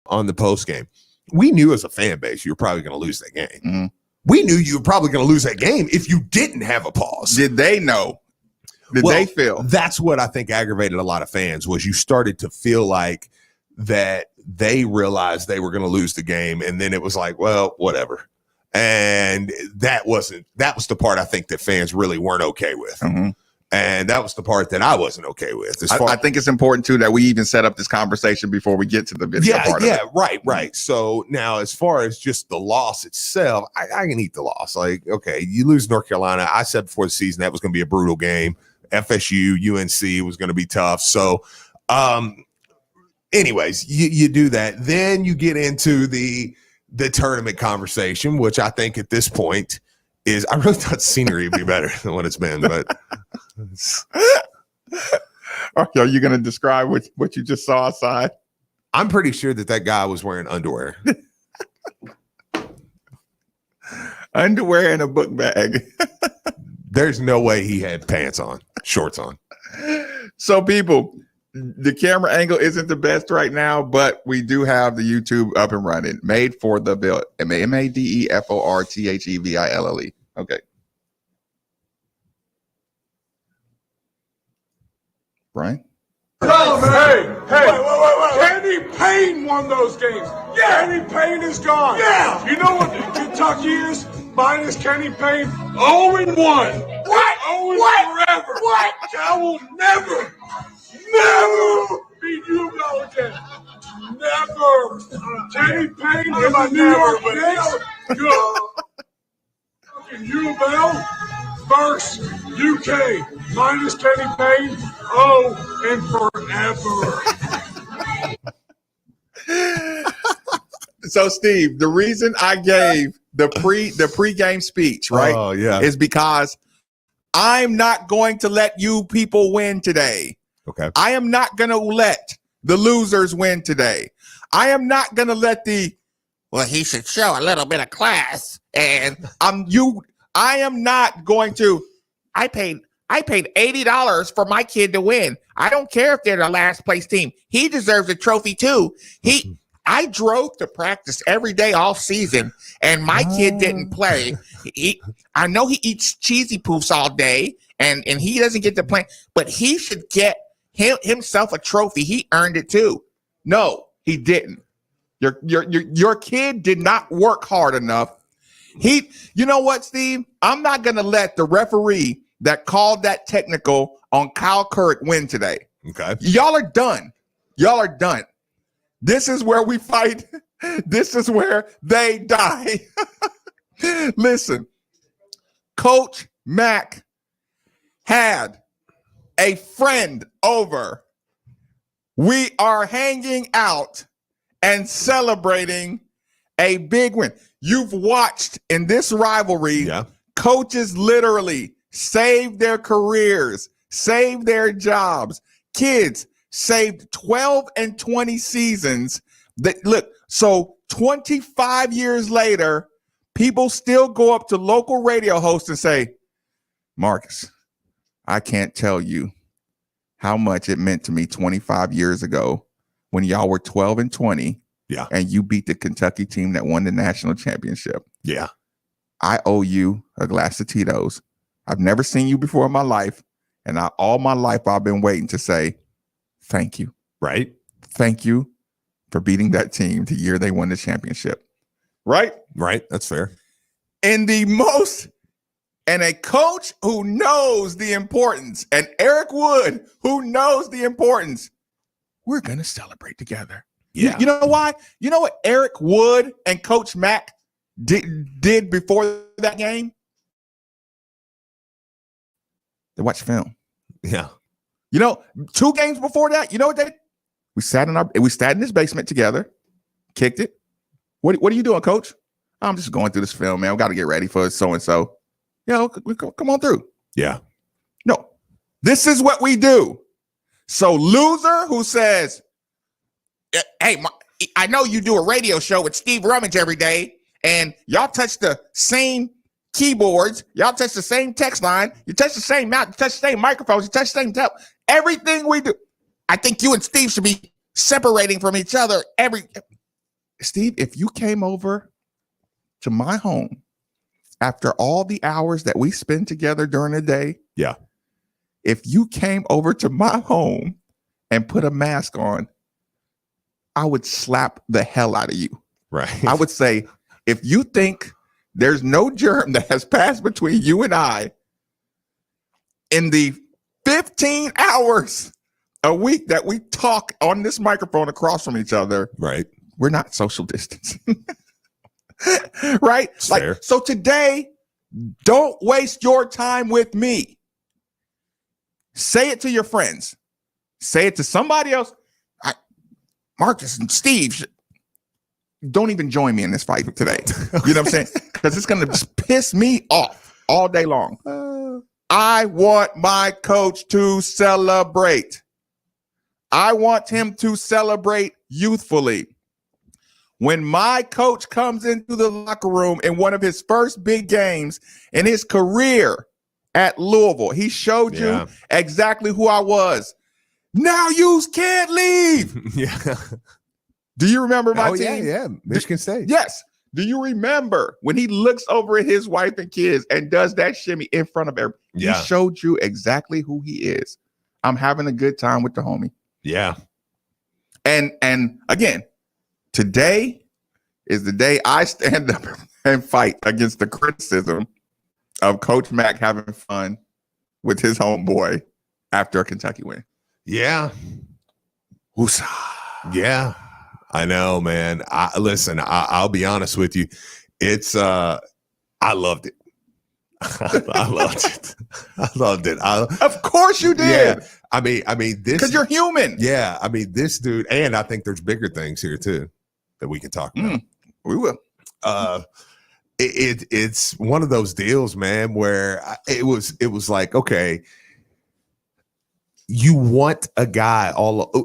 on the post game. We knew as a fan base you were probably going to lose that game. Mm-hmm. We knew you were probably going to lose that game if you didn't have a pause. Did they know? Did they feel? That's what I think aggravated a lot of fans was you started to feel like that they realized they were going to lose the game. And then it was like, well, whatever. And that was the part I think that fans really weren't okay with. Mm-hmm. And that was the part that I wasn't okay with. I think it's important, too, that we even set up this conversation before we get to the video part of it. Right. So now as far as just the loss itself, I can eat the loss. Like, okay, you lose North Carolina. I said before the season that was going to be a brutal game. FSU, UNC was going to be tough. So anyways, you do that. Then you get into the tournament conversation, which I think at this point is, I really thought scenery would be better than what it's been, but are you going to describe what you just saw outside? I'm pretty sure that guy was wearing underwear. Underwear and a book bag. There's no way he had shorts on. So people, the camera angle isn't the best right now, but we do have the YouTube up and running. Made for the Bill. MadeForTheVille. Okay. Brian? Hey! Kenny Payne won those games. Yeah. Kenny Payne is gone. Yeah. You know what Kentucky is? Minus Kenny Payne, 0-1. What? 0 forever. What? I will never beat you again. Never. Kenny Payne in the New York Knicks. Fucking U of L versus UK. Minus Kenny Payne, and forever. So, Steve, the reason I gave the pregame speech, right? Oh, yeah. Is because I'm not going to let you people win today. Okay. I am not going to let the losers win today. I am not going to let he should show a little bit of class. And I am not going to. I paid $80 for my kid to win. I don't care if they're the last place team. He deserves a trophy too. I drove to practice every day all season, and my kid didn't play. I know he eats cheesy poofs all day, and he doesn't get to play, but he should get himself a trophy. He earned it too. No, he didn't. Your kid did not work hard enough. You know what, Steve? I'm not going to let the referee that called that technical on Kyle Couric win today. Okay. Y'all are done. This is where we fight. This is where they die. Listen, Coach Mack had a friend over. We are hanging out and celebrating a big win. You've watched in this rivalry, coaches literally save their careers, save their jobs. Kids saved 12 and 20 seasons. So 25 years later, people still go up to local radio hosts and say, Marcus, I can't tell you how much it meant to me 25 years ago when y'all were 12 and 20 and you beat the Kentucky team that won the national championship. Yeah. I owe you a glass of Tito's. I've never seen you before in my life. And all my life, I've been waiting to say, thank you. Right. Thank you for beating that team the year they won the championship. Right? Right. That's fair. And a coach who knows the importance, and Eric Wood, who knows the importance, we're going to celebrate together. Yeah. You know why? You know what Eric Wood and Coach Mack did before that game? They watched film. Yeah. 2 games before that, you know what they did? We sat in this basement together, kicked it. What are you doing, Coach? I'm just going through this film, man. We got to get ready for so-and-so. Come on through. Yeah. No, this is what we do. So loser who says, hey, I know you do a radio show with Steve Rummage every day, and y'all touch the same keyboards, y'all touch the same text line, you touch the same mouse, you touch the same microphones, you touch the same everything we do. I think you and Steve should be separating from each other Steve, if you came over to my home after all the hours that we spend together during the day, Yeah. if you came over to my home and put a mask on, I would slap the hell out of you. Right. I would say, if you think there's no germ that has passed between you and I in the 15 hours a week that we talk on this microphone across from each other, Right. we're not social distancing. Right? Fair. Like, so today, don't waste your time with me. Say it to your friends. Say it to somebody else. Marcus and Steve, don't even join me in this fight today. You know what I'm saying? Because it's going to just piss me off all day long. I want my coach to celebrate. I want him to celebrate youthfully. When my coach comes into the locker room in one of his first big games in his career at Louisville, he showed you exactly who I was. Now you can't leave. Yeah. Do you remember my team? Yeah. Michigan State. Yes. Do you remember when he looks over at his wife and kids and does that shimmy in front of everybody? Yeah. He showed you exactly who he is. I'm having a good time with the homie. Yeah. And again, today is the day I stand up and fight against the criticism of Coach Mack having fun with his homeboy after a Kentucky win. Yeah. Woosah. Yeah. I know, man. I'll be honest with you. It's I loved it. I loved it. I loved it. Of course you did. Yeah. I mean this, Because you're human. Yeah. I mean, this dude, and I think there's bigger things here too that we can talk about. We will. It's one of those deals, man, where it was like, okay, you want a guy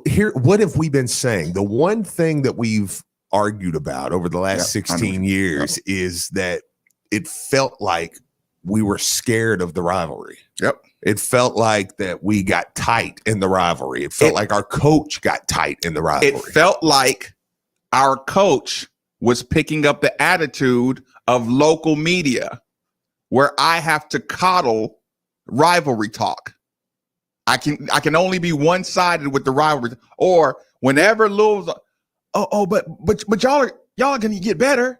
here. What have we been saying? The one thing that we've argued about over the last 16 years is that it felt like we were scared of the rivalry. Yep. It felt like that we got tight in the rivalry. It felt like our coach got tight in the rivalry. It felt like our coach was picking up the attitude of local media where I have to coddle rivalry talk. I can only be one-sided with the rivalry, or whenever Louisville's, but y'all are gonna get better,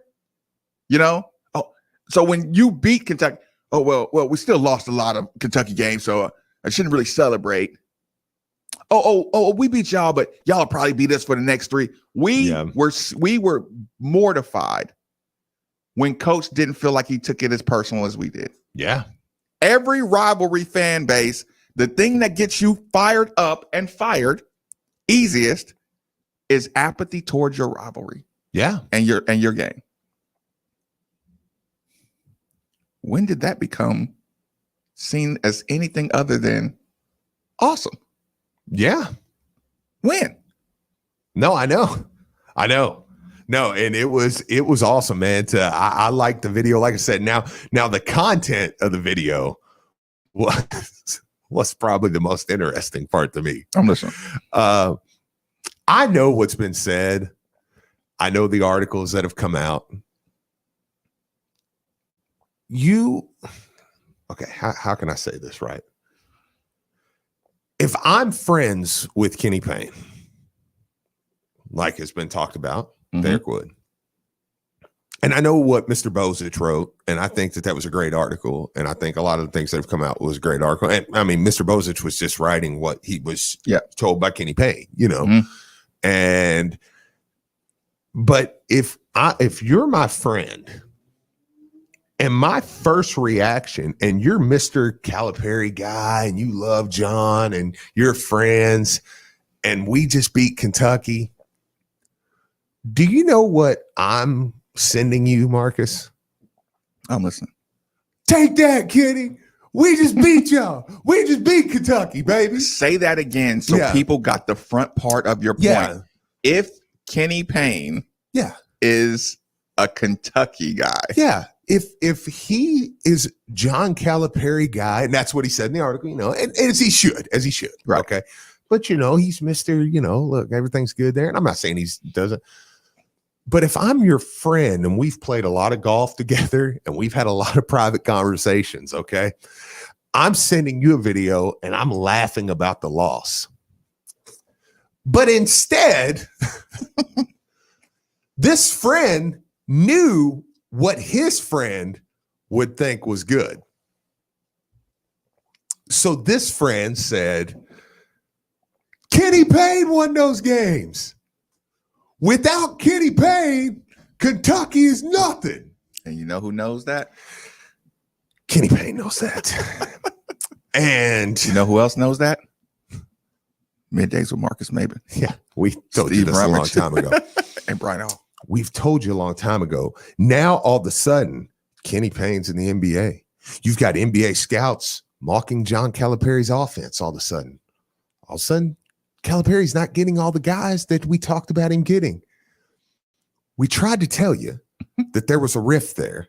you know. Oh, so when you beat Kentucky, well, we still lost a lot of Kentucky games, so I shouldn't really celebrate. We beat y'all, but y'all will probably beat us for the next 3. We were mortified when Coach didn't feel like he took it as personal as we did. Yeah. Every rivalry fan base, the thing that gets you fired up and fired easiest is apathy towards your rivalry. Yeah. And your game. When did that become seen as anything other than awesome? Yeah. When? No, I know. No, and it was awesome, man. I liked the video. Like I said, now the content of the video was probably the most interesting part to me. I'm listening. I know what's been said. I know the articles that have come out. How can I say this right? If I'm friends with Kenny Payne, like has been talked about, Derek Wood, and I know what Mr. Bozich wrote, and I think that was a great article, and I think a lot of the things that have come out was a great article. And I mean, Mr. Bozich was just writing what he was told by Kenny Payne, you know. But if you're my friend, and my first reaction, and you're Mr. Calipari guy, and you love John, and you're friends, and we just beat Kentucky, do you know what I'm sending you, Marcus? I'm listening. Take that, Kenny. We just beat y'all. We just beat Kentucky, baby. Say that again so people got the front part of your point. Yeah. If Kenny Payne is a Kentucky guy. Yeah. If he is John Calipari guy, and that's what he said in the article, you know, and as he should. Right. Okay. But, you know, he's Mr., you know, look, everything's good there. And I'm not saying he doesn't. But if I'm your friend and we've played a lot of golf together and we've had a lot of private conversations, okay, I'm sending you a video and I'm laughing about the loss. But instead, this friend knew what his friend would think was good. So this friend said, Kenny Payne won those games. Without Kenny Payne, Kentucky is nothing. And you know who knows that? Kenny Payne knows that. And you know who else knows that? Middays with Marcus Maben. Yeah, we told you this a long time ago. And Brian Hall. We've told you a long time ago. Now, all of a sudden, Kenny Payne's in the NBA. You've got NBA scouts mocking John Calipari's offense all of a sudden. All of a sudden, Calipari's not getting all the guys that we talked about him getting. We tried to tell you that there was a rift there,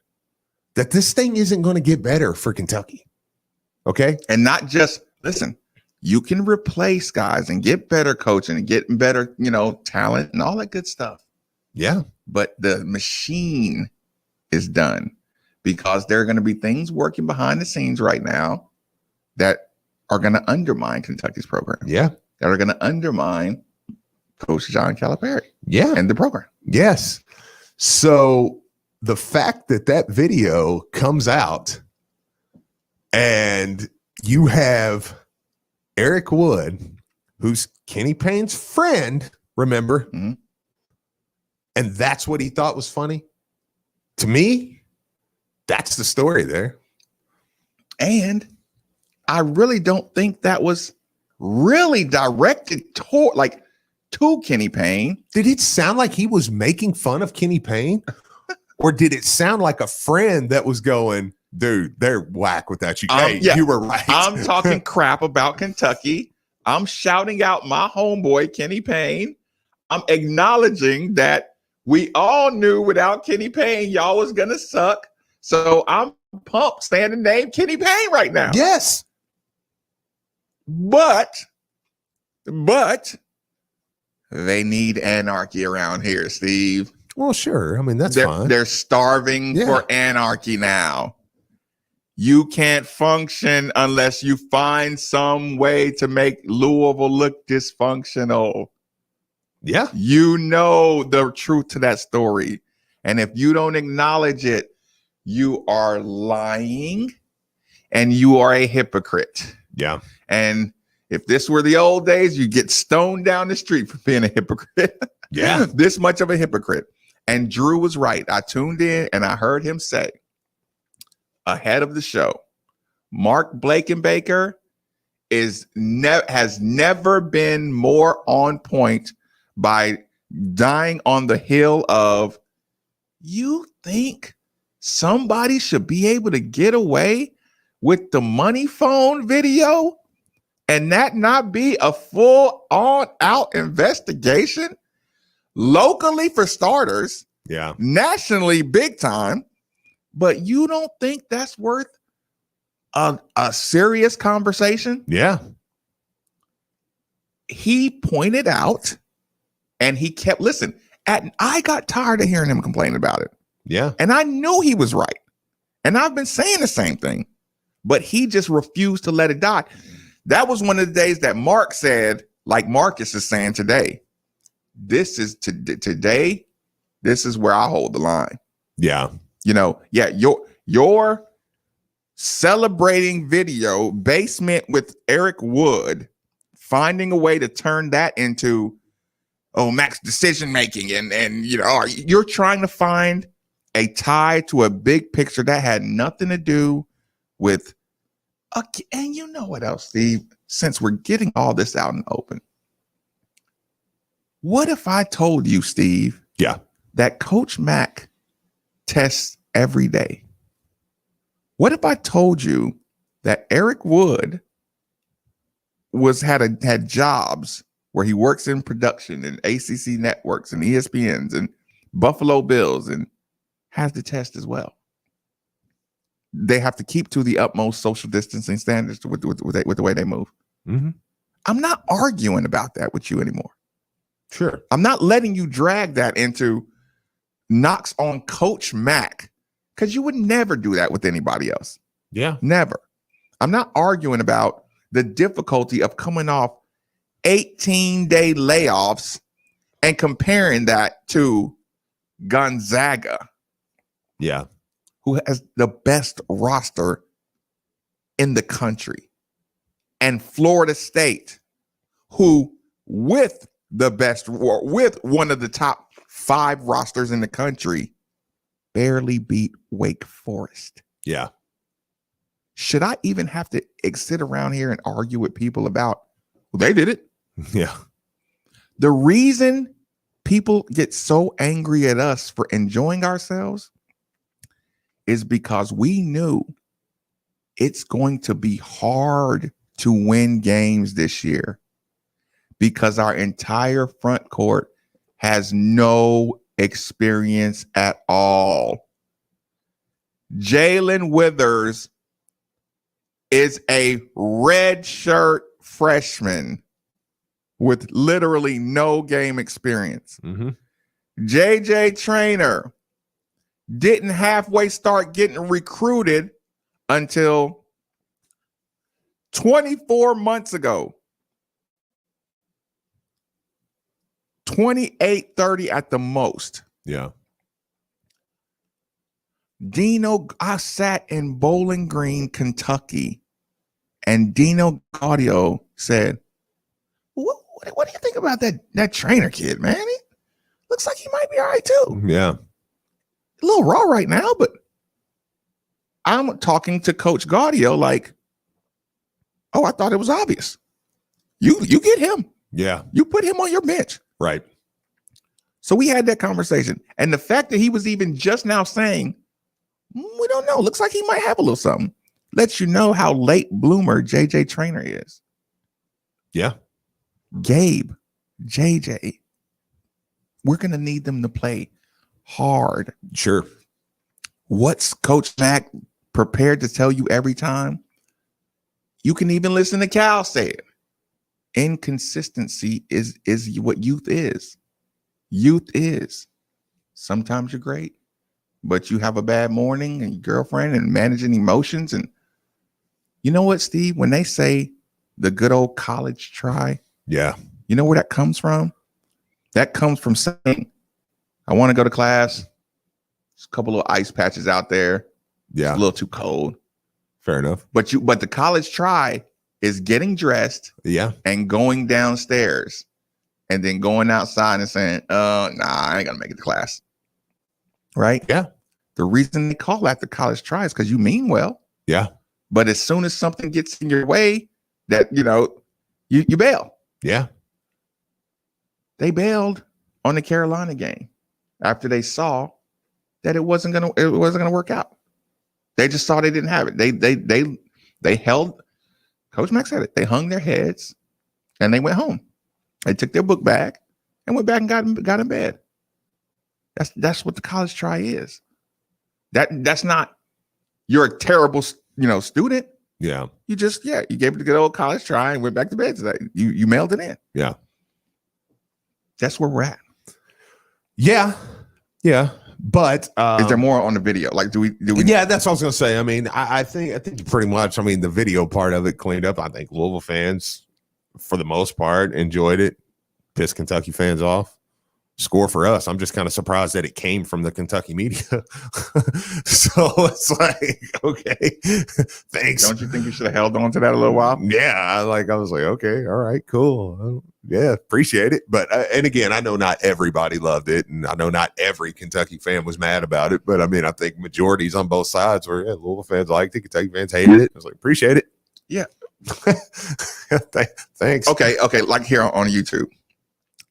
that this thing isn't going to get better for Kentucky. Okay? And not just, listen, you can replace guys and get better coaching and get better, talent and all that good stuff. Yeah. But the machine is done because there are going to be things working behind the scenes right now that are going to undermine Kentucky's program. Yeah. That are going to undermine Coach John Calipari. Yeah. And the program. Yes. So the fact that video comes out and you have Eric Wood, who's Kenny Payne's friend, remember? Mm-hmm. And that's what he thought was funny. To me, that's the story there. And I really don't think that was really directed to Kenny Payne. Did it sound like he was making fun of Kenny Payne? Or did it sound like a friend that was going, dude, they're whack without you? Hey, Yeah. You were right. I'm talking crap about Kentucky. I'm shouting out my homeboy, Kenny Payne. I'm acknowledging that we all knew without Kenny Payne, y'all was going to suck. So I'm pumped saying the name Kenny Payne right now. Yes. But they need anarchy around here, Steve. Well, sure. I mean, that's they're, fine. They're starving for anarchy now. You can't function unless you find some way to make Louisville look dysfunctional. Yeah. You know the truth to that story. And if you don't acknowledge it, you are lying and you are a hypocrite. Yeah. And if this were the old days, you get stoned down the street for being a hypocrite. Yeah. This much of a hypocrite. And Drew was right. I tuned in and I heard him say ahead of the show, Mark Blakenbaker has never been more on point by dying on the hill of, you think somebody should be able to get away with the money phone video and that not be a full on out investigation? Locally for starters, Yeah. nationally big time, but you don't think that's worth a serious conversation? Yeah. He pointed out and he kept, I got tired of hearing him complain about it. Yeah. And I knew he was right. And I've been saying the same thing, but he just refused to let it die. That was one of the days that Mark said, like Marcus is saying today, this is today. This is where I hold the line. Yeah. Your celebrating video basement with Eric Wood, finding a way to turn that into, max decision making. And you're trying to find a tie to a big picture that had nothing to do with, and you know what else, Steve, since we're getting all this out in the open, what if I told you, Steve, that Coach Mack tests every day? What if I told you that Eric Wood had jobs where he works in production and ACC networks and ESPNs and Buffalo Bills and has the test as well? They have to keep to the utmost social distancing standards with the way they move. Mm-hmm. I'm not arguing about that with you anymore. Sure. I'm not letting you drag that into, knocks on Coach Mack, because you would never do that with anybody else. Yeah. Never. I'm not arguing about the difficulty of coming off 18-day layoffs and comparing that to Gonzaga, Yeah. who has the best roster in the country, and Florida State, who with one of the top 5 rosters in the country, barely beat Wake Forest. Yeah. Should I even have to sit around here and argue with people about, well, they did it? Yeah. The reason people get so angry at us for enjoying ourselves is because we knew it's going to be hard to win games this year because our entire front court has no experience at all. Jalen Withers is a redshirt freshman with literally no game experience. Mm-hmm. JJ Traynor didn't halfway start getting recruited until 24 months ago. 28-30 at the most. Yeah. I sat in Bowling Green, Kentucky, and Dino Gaudio said, what do you think about that Traynor kid, man? He looks like he might be all right too. Yeah. A little raw right now, but I'm talking to Coach Gaudio like, oh, I thought it was obvious. You get him. Yeah. You put him on your bench. Right. So we had that conversation. And the fact that he was even just now saying, we don't know, looks like he might have a little something, lets you know how late bloomer JJ Traynor is. Yeah. Gabe, JJ, we're going to need them to play hard. Sure. What's Coach Mack prepared to tell you every time? You can even listen to Cal say it. Inconsistency is what youth is. Youth is. Sometimes you're great, but you have a bad morning and your girlfriend and managing emotions. And you know what, Steve? When they say the good old college try, yeah, you know where that comes from? That comes from saying, I want to go to class. There's a couple of ice patches out there. Yeah. It's a little too cold. Fair enough. But the college try is getting dressed, yeah, and going downstairs and then going outside and saying, nah, I ain't gonna make it to class. Right? Yeah. The reason they call that the college try is because you mean well. Yeah. But as soon as something gets in your way, that you bail. Yeah. They bailed on the Carolina game after they saw that it wasn't gonna work out. They just saw they didn't have it. They held. Coach Mack said it. They hung their heads and they went home. They took their book bag and went back and got in bed. That's what the college try is. That's not you're a terrible student. Yeah. You just you gave it a good old college try and went back to bed today. You mailed it in. Yeah. That's where we're at. Yeah. Yeah. But is there more on the video? Like, do we? Yeah, that's what I was going to say. I mean, I think pretty much. I mean, the video part of it cleaned up. I think Louisville fans, for the most part, enjoyed it. Pissed Kentucky fans off. Score for us. I'm just kind of surprised that it came from the Kentucky media. So it's like, okay, thanks. Don't you think you should have held on to that a little while? Yeah, I was like, okay, all right, cool. Yeah, appreciate it. But and again, I know not everybody loved it, and I know not every Kentucky fan was mad about it. But I mean, I think majorities on both sides were. Yeah, Louisville fans liked it, Kentucky fans hated it. I was like, appreciate it. Yeah. Thanks. Okay. Like here on YouTube.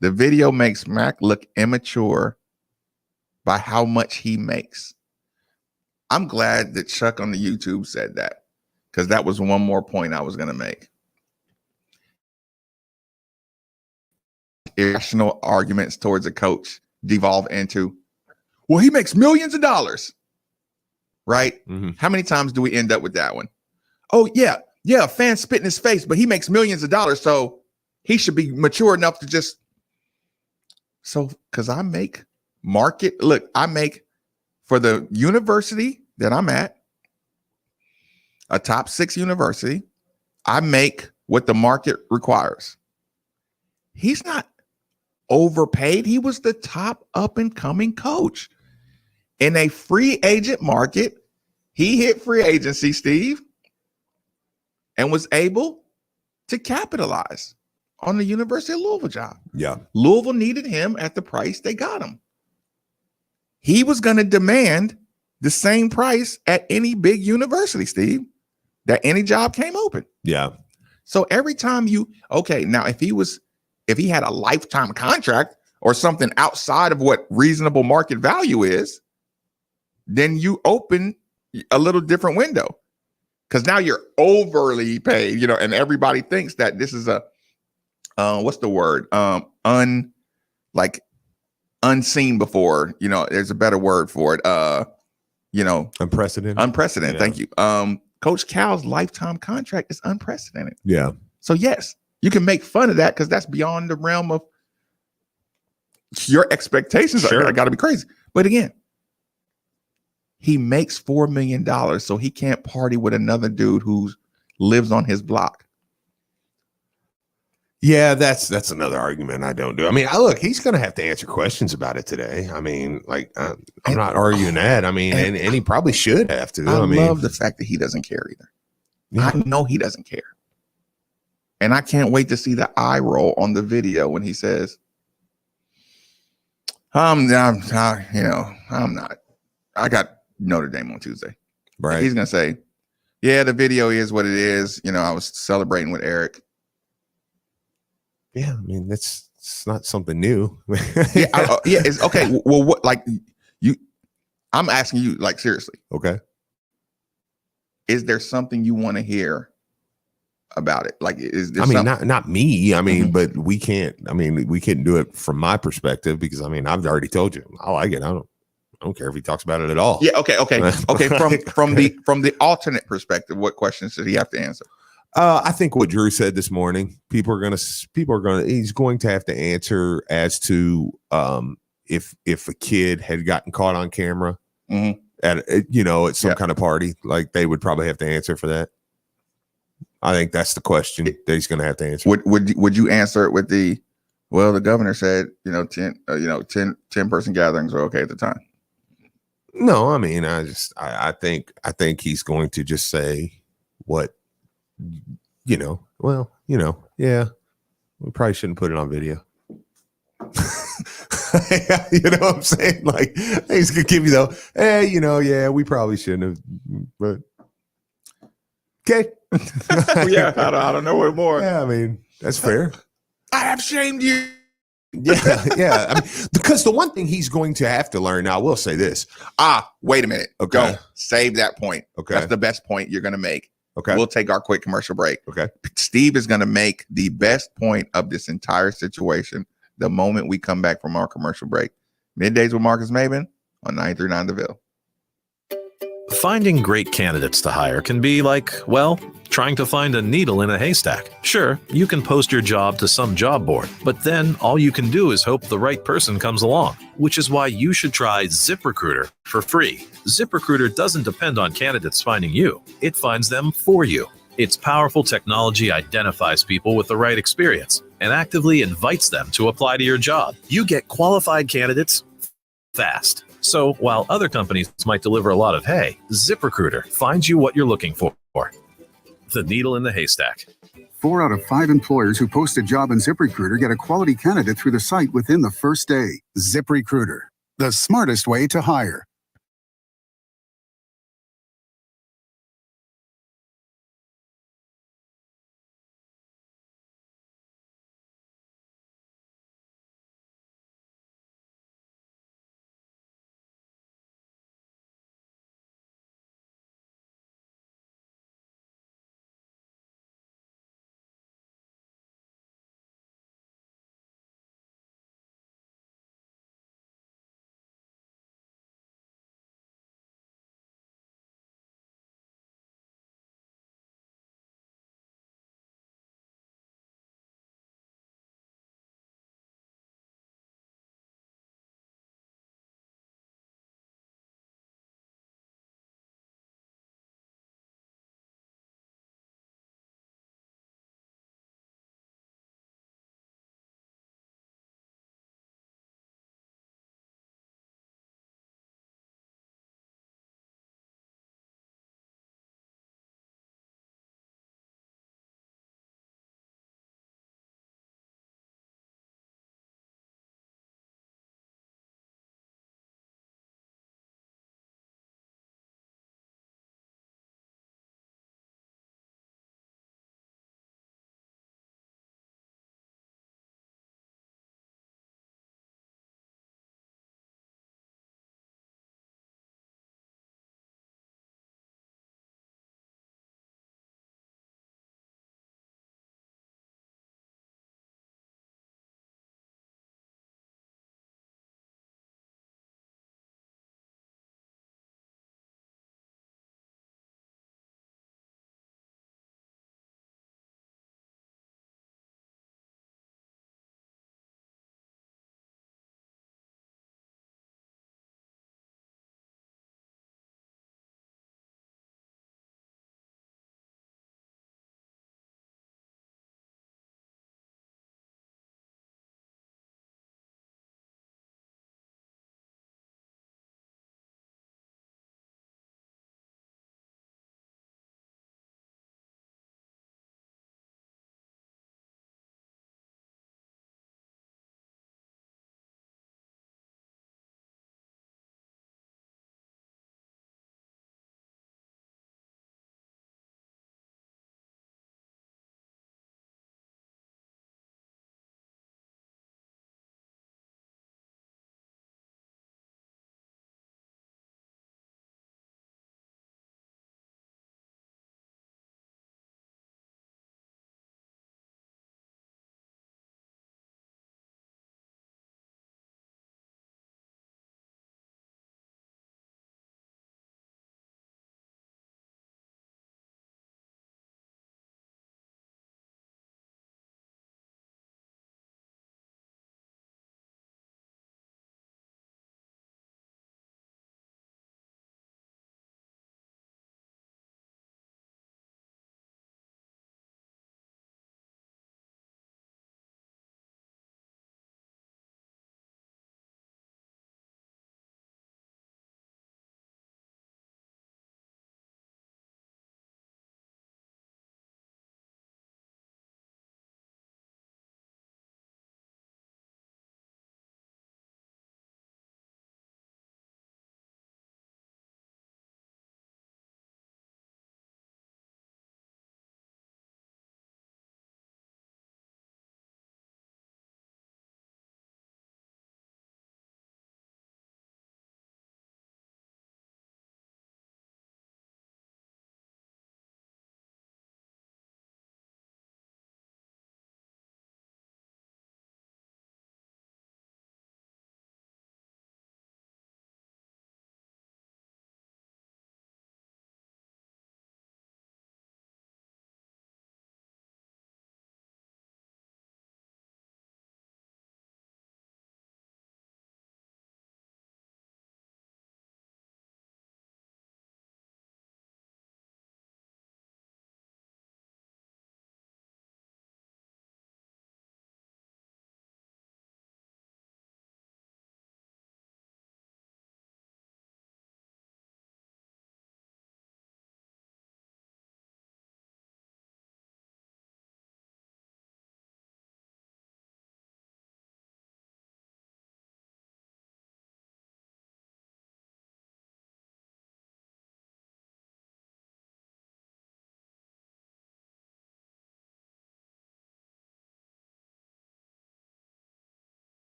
The video makes Mac look immature by how much he makes. I'm glad that Chuck on the YouTube said that, because that was one more point I was going to make. Irrational arguments towards a coach devolve into, well, he makes millions of dollars, right? Mm-hmm. How many times do we end up with that one? Oh, yeah, a fan spit in his face, but he makes millions of dollars, so he should be mature enough to just. So, because I make market. Look, I make for the university that I'm at, a top 6 university, I make what the market requires. He's not overpaid. He was the top up and coming coach in a free agent market. He hit free agency, Steve, and was able to capitalize on the University of Louisville job. Yeah. Louisville needed him at the price they got him. He was going to demand the same price at any big university, Steve, that any job came open. Yeah. So every time now if he had a lifetime contract or something outside of what reasonable market value is, then you open a little different window. Because now you're overly paid, and everybody thinks that this is a what's the word? Unseen before. There's a better word for it. Unprecedented. Unprecedented. Yeah. Thank you. Coach Cal's lifetime contract is unprecedented. Yeah. So yes, you can make fun of that because that's beyond the realm of your expectations. Sure. I got to be crazy. But again, he makes $4 million, so he can't party with another dude who lives on his block. Yeah, that's another argument I don't do. I mean, look, he's going to have to answer questions about it today. I mean, I'm not arguing that. I mean, and he probably should have to. I love the fact that he doesn't care either. Yeah. I know he doesn't care. And I can't wait to see the eye roll on the video when he says, I'm not. I got Notre Dame on Tuesday. Right. He's going to say, yeah, the video is what it is. I was celebrating with Eric. Yeah, I mean, it's not something new. It's okay. Well, what, I'm asking you, seriously. Okay. Is there something you want to hear about it? Is there not me. I mean, but we can't. I mean, we couldn't do it from my perspective because I've already told you I like it. I don't care if he talks about it at all. Yeah. Okay. From the alternate perspective, what questions does he have to answer? I think what Drew said this morning, he's going to have to answer as to if a kid had gotten caught on camera at some kind of party, they would probably have to answer for that. I think that's the question that he's going to have to answer. Would you answer it with the governor said, 10 person gatherings are okay at the time? No, I mean, I think he's going to just say what, yeah, we probably shouldn't put it on video. You know what I'm saying? He's going to give you yeah, we probably shouldn't have, but okay. Yeah, I don't know what more. Yeah, I mean, that's fair. I have shamed you. Yeah. I mean, because the one thing he's going to have to learn, now I will say this. Wait a minute. Okay. Don't save that point. Okay. That's the best point you're going to make. Okay. We'll take our quick commercial break. Okay. Steve is going to make the best point of this entire situation the moment we come back from our commercial break. Middays with Marcus Maben on 93.9 The Ville. Finding great candidates to hire can be trying to find a needle in a haystack. Sure, you can post your job to some job board, but then all you can do is hope the right person comes along, which is why you should try ZipRecruiter for free. ZipRecruiter doesn't depend on candidates finding you. It finds them for you. Its powerful technology identifies people with the right experience and actively invites them to apply to your job. You get qualified candidates fast. So while other companies might deliver a lot of hay, ZipRecruiter finds you what you're looking for. The needle in the haystack. 4 out of 5 employers who post a job in ZipRecruiter get a quality candidate through the site within the first day. ZipRecruiter, the smartest way to hire.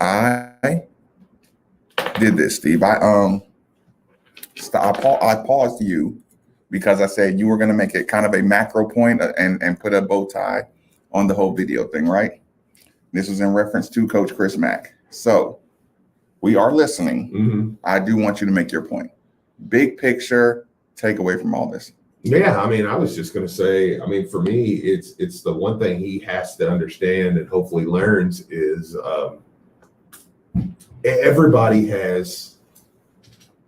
I did this, Steve. I paused you because I said you were going to make it kind of a macro point and put a bow tie on the whole video thing, right? This was in reference to Coach Chris Mack. So we are listening. Mm-hmm. I do want you to make your point. Big picture takeaway from all this. Yeah, I mean, I was just going to say, I mean, for me, it's the one thing he has to understand and hopefully learns is everybody has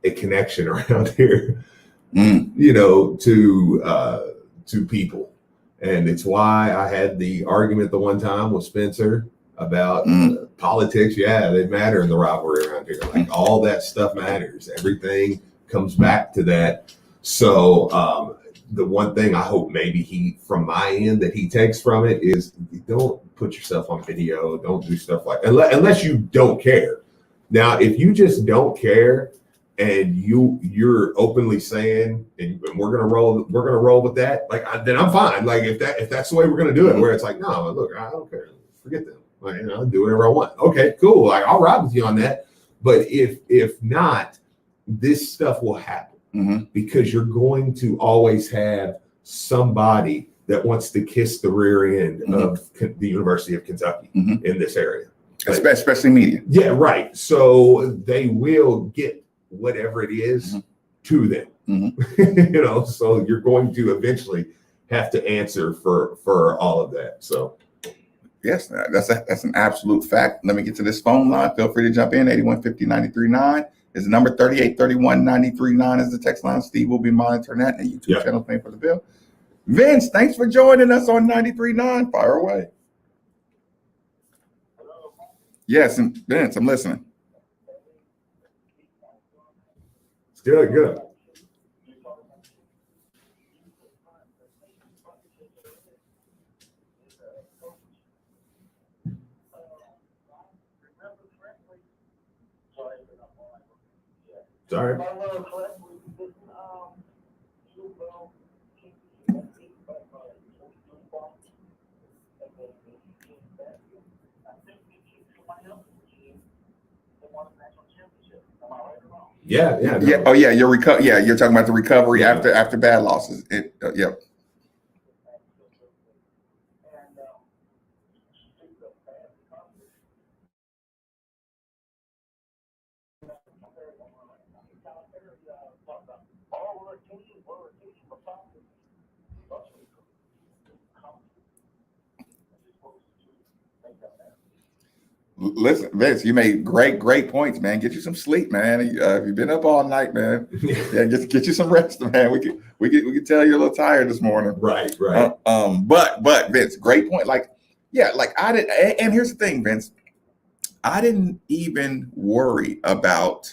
a connection around here, you know, to people. And it's why I had the argument the one time with Spencer about politics. Yeah, they matter in the rivalry around here. Like all that stuff matters. Everything comes back to that. So the one thing I hope maybe from my end that he takes from it is don't put yourself on video. Don't do stuff like unless you don't care. Now, if you just don't care and you're openly saying, and we're gonna roll with that, like then I'm fine. Like if that's the way we're gonna do it, where it's like, no, look, I don't care. Forget them. Like, you know, I'll do whatever I want. Okay, cool. Like I'll ride with you on that. But if not, this stuff will happen. Because you're going to always have somebody that wants to kiss the rear end of the University of Kentucky in this area. Like, especially media. Yeah, right. So they will get whatever it is to them. You know, so you're going to eventually have to answer for all of that. So yes, that's an absolute fact. Let me get to this phone line. Feel free to jump in. 8150-939 is the number. 3831-939 is the text line. Steve will be monitoring that, and YouTube channel paying for the bill. Vince, thanks for joining us on 93.9. Fire away. Yes, and Vince, I'm listening. Good. Sorry. Yeah. Yeah. Oh, yeah. You're talking about the recovery after bad losses. Yep. Listen, Vince, you made great points, man. Get you some sleep, man. You've been up all night, man. Yeah, get you some rest, man. We can tell you're a little tired this morning. Right. But Vince, great point. Like I did, and here's the thing, Vince. I didn't even worry about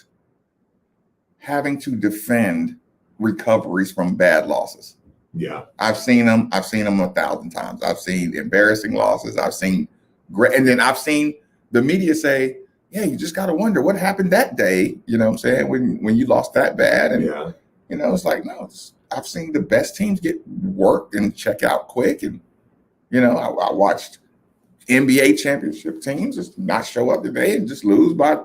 having to defend recoveries from bad losses. Yeah, I've seen them 1,000 times. I've seen embarrassing losses. I've seen great, and then I've seen the media say, yeah, you just got to wonder what happened that day. You know what I'm saying? When you lost that bad. And, you know, it's like, no, I've seen the best teams get worked and check out quick. And, you know, I watched NBA championship teams just not show up today and just lose by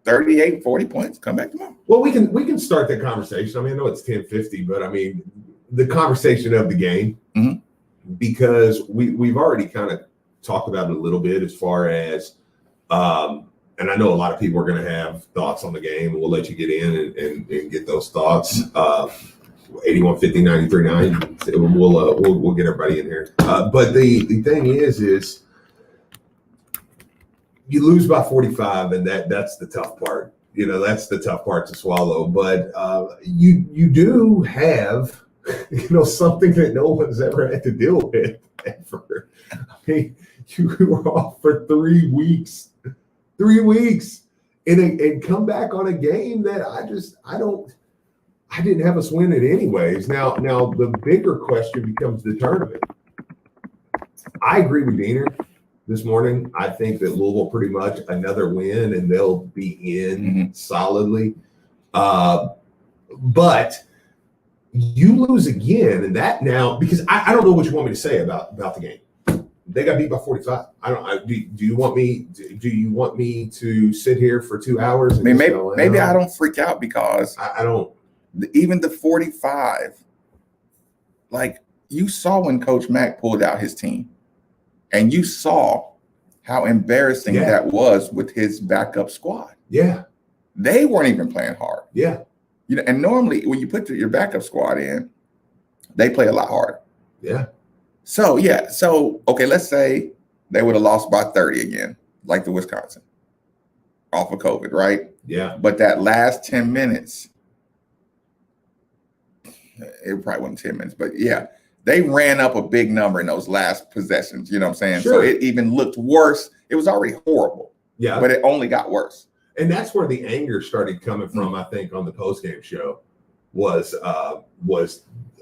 38, 40 points, come back tomorrow. Well, we can start the conversation. I mean, I know it's 10:50, but I mean, the conversation of the game, because we've already kind of talked about it a little bit as far as, and I know a lot of people are going to have thoughts on the game, and we'll let you get in and get those thoughts. 8150-939. We'll get everybody in here. But the thing is you lose by 45, and that's the tough part. You know, that's the tough part to swallow. But you do have, you know, something that no one's ever had to deal with ever. I mean, you were off for 3 weeks. 3 weeks and come back on a game that I didn't have us win it anyways. Now the bigger question becomes the tournament. I agree with Diener this morning. I think that Louisville pretty much another win and they'll be in solidly. But you lose again, and that now, because I don't know what you want me to say about the game. They got beat by 45. Do you want me? Do you want me to sit here for 2 hours? I mean, maybe I don't freak out because I don't. Even the 45, like you saw when Coach Mack pulled out his team, and you saw how embarrassing that was with his backup squad. Yeah, they weren't even playing hard. Yeah, and normally when you put your backup squad in, they play a lot harder. Yeah. So okay, let's say they would have lost by 30 again, like the Wisconsin, off of COVID, right? Yeah. But that last 10 minutes, it probably wasn't 10 minutes, but yeah, they ran up a big number in those last possessions. You know what I'm saying? Sure. So it even looked worse. It was already horrible. Yeah. But it only got worse. And that's where the anger started coming from, I think, on the postgame show was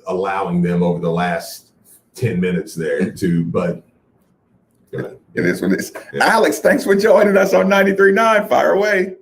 allowing them over the last 10 minutes there to, but go ahead. It is what it is. Yeah. Alex, thanks for joining us on 93.9. Fire away.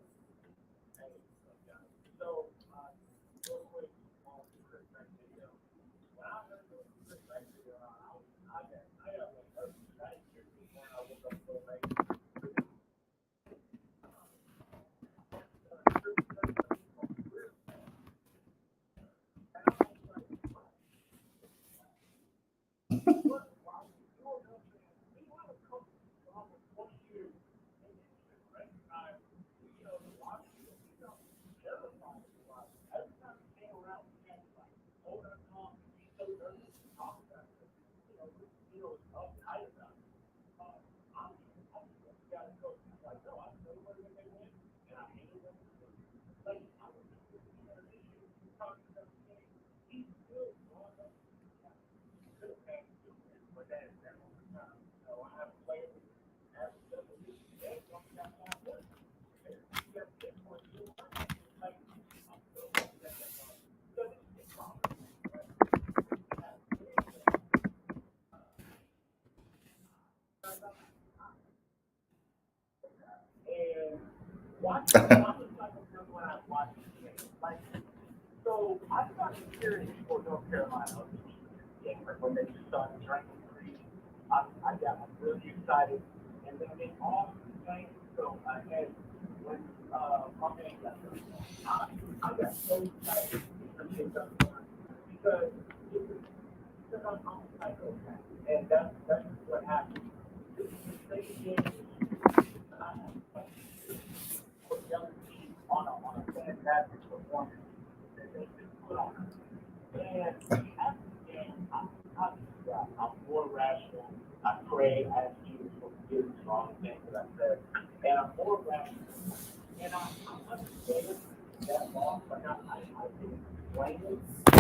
So I started cheering for North Carolina when they started drinking free. I got really excited, and then they all sang. So I had when my man got hurt, I got so excited because I'm like, okay, and that's what happened. This is the second game. On a fantastic performance that they just put on. And after the game, I'm more rational. I pray, I ask Jesus for forgiveness for all the things that I said. And I'm more rational. And I understand that loss, but I didn't explain it.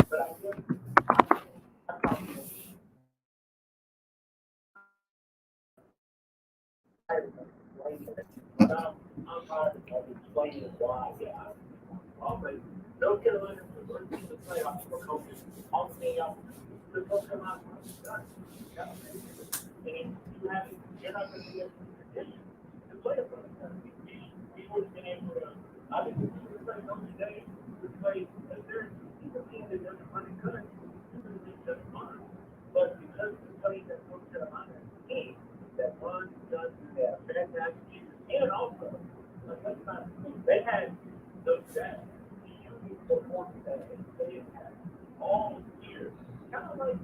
But I guess I probably I'm tired of explaining why. Always, North Carolina is the first team to play off for coaches. All the thing else, the North Carolina is done. And you're not going to be in a position to play a brother. We would have been able to. I think we would play Notre Dame. We play. There's a team that doesn't really good. It's going to be just fine. But because we played that North Carolina team that runs, does that fantastic team, and also. They had those that shooting performance that they had all year. Kind of like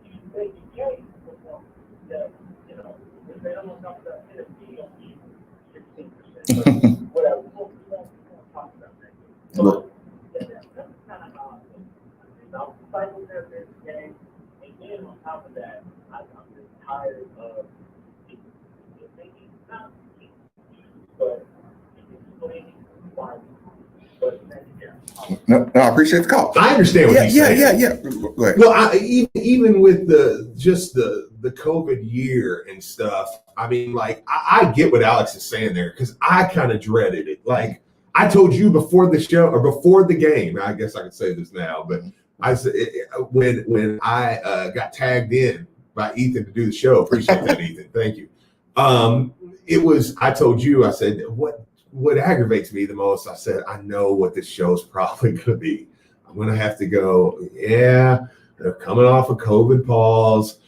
you say the game performance that, if they don't talk about Tennessee, don't shoot 16%. Whatever. We won't talk about that. So that's kind of how I think. I was excited there this game. And then on top of that, I'm just tired of maybe not but No, I appreciate the call. I understand what you're saying. Yeah. Go ahead. Well, even with the COVID year and stuff, I mean, like I get what Alex is saying there because I kind of dreaded it. Like I told you before the show or before the game, I guess I could say this now, but I said when I got tagged in by Ethan to do the show, appreciate that, Ethan. Thank you. I told you, I said, what aggravates me the most, I said, I know what this show's probably going to be. I'm going to have to go, they're coming off a COVID pause.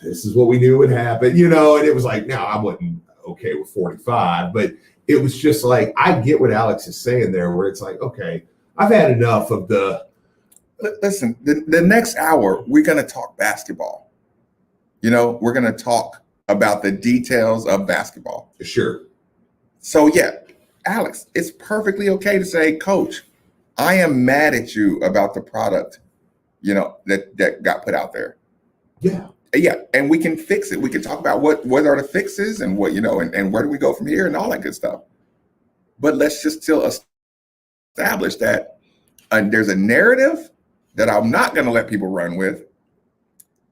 this is what we knew would happen, you know, and it was like, no, I wasn't okay with 45, but it was just like, I get what Alex is saying there, where it's like, okay, I've had enough of the. Listen, the next hour, we're going to talk basketball. You know, we're going to talk about the details of basketball. Sure. So, yeah, Alex, it's perfectly okay to say, Coach, I am mad at you about the product, you know, that got put out there. Yeah. Yeah, and we can fix it. We can talk about what are the fixes and what, you know, and where do we go from here and all that good stuff. But let's just still establish that there's a narrative that I'm not going to let people run with.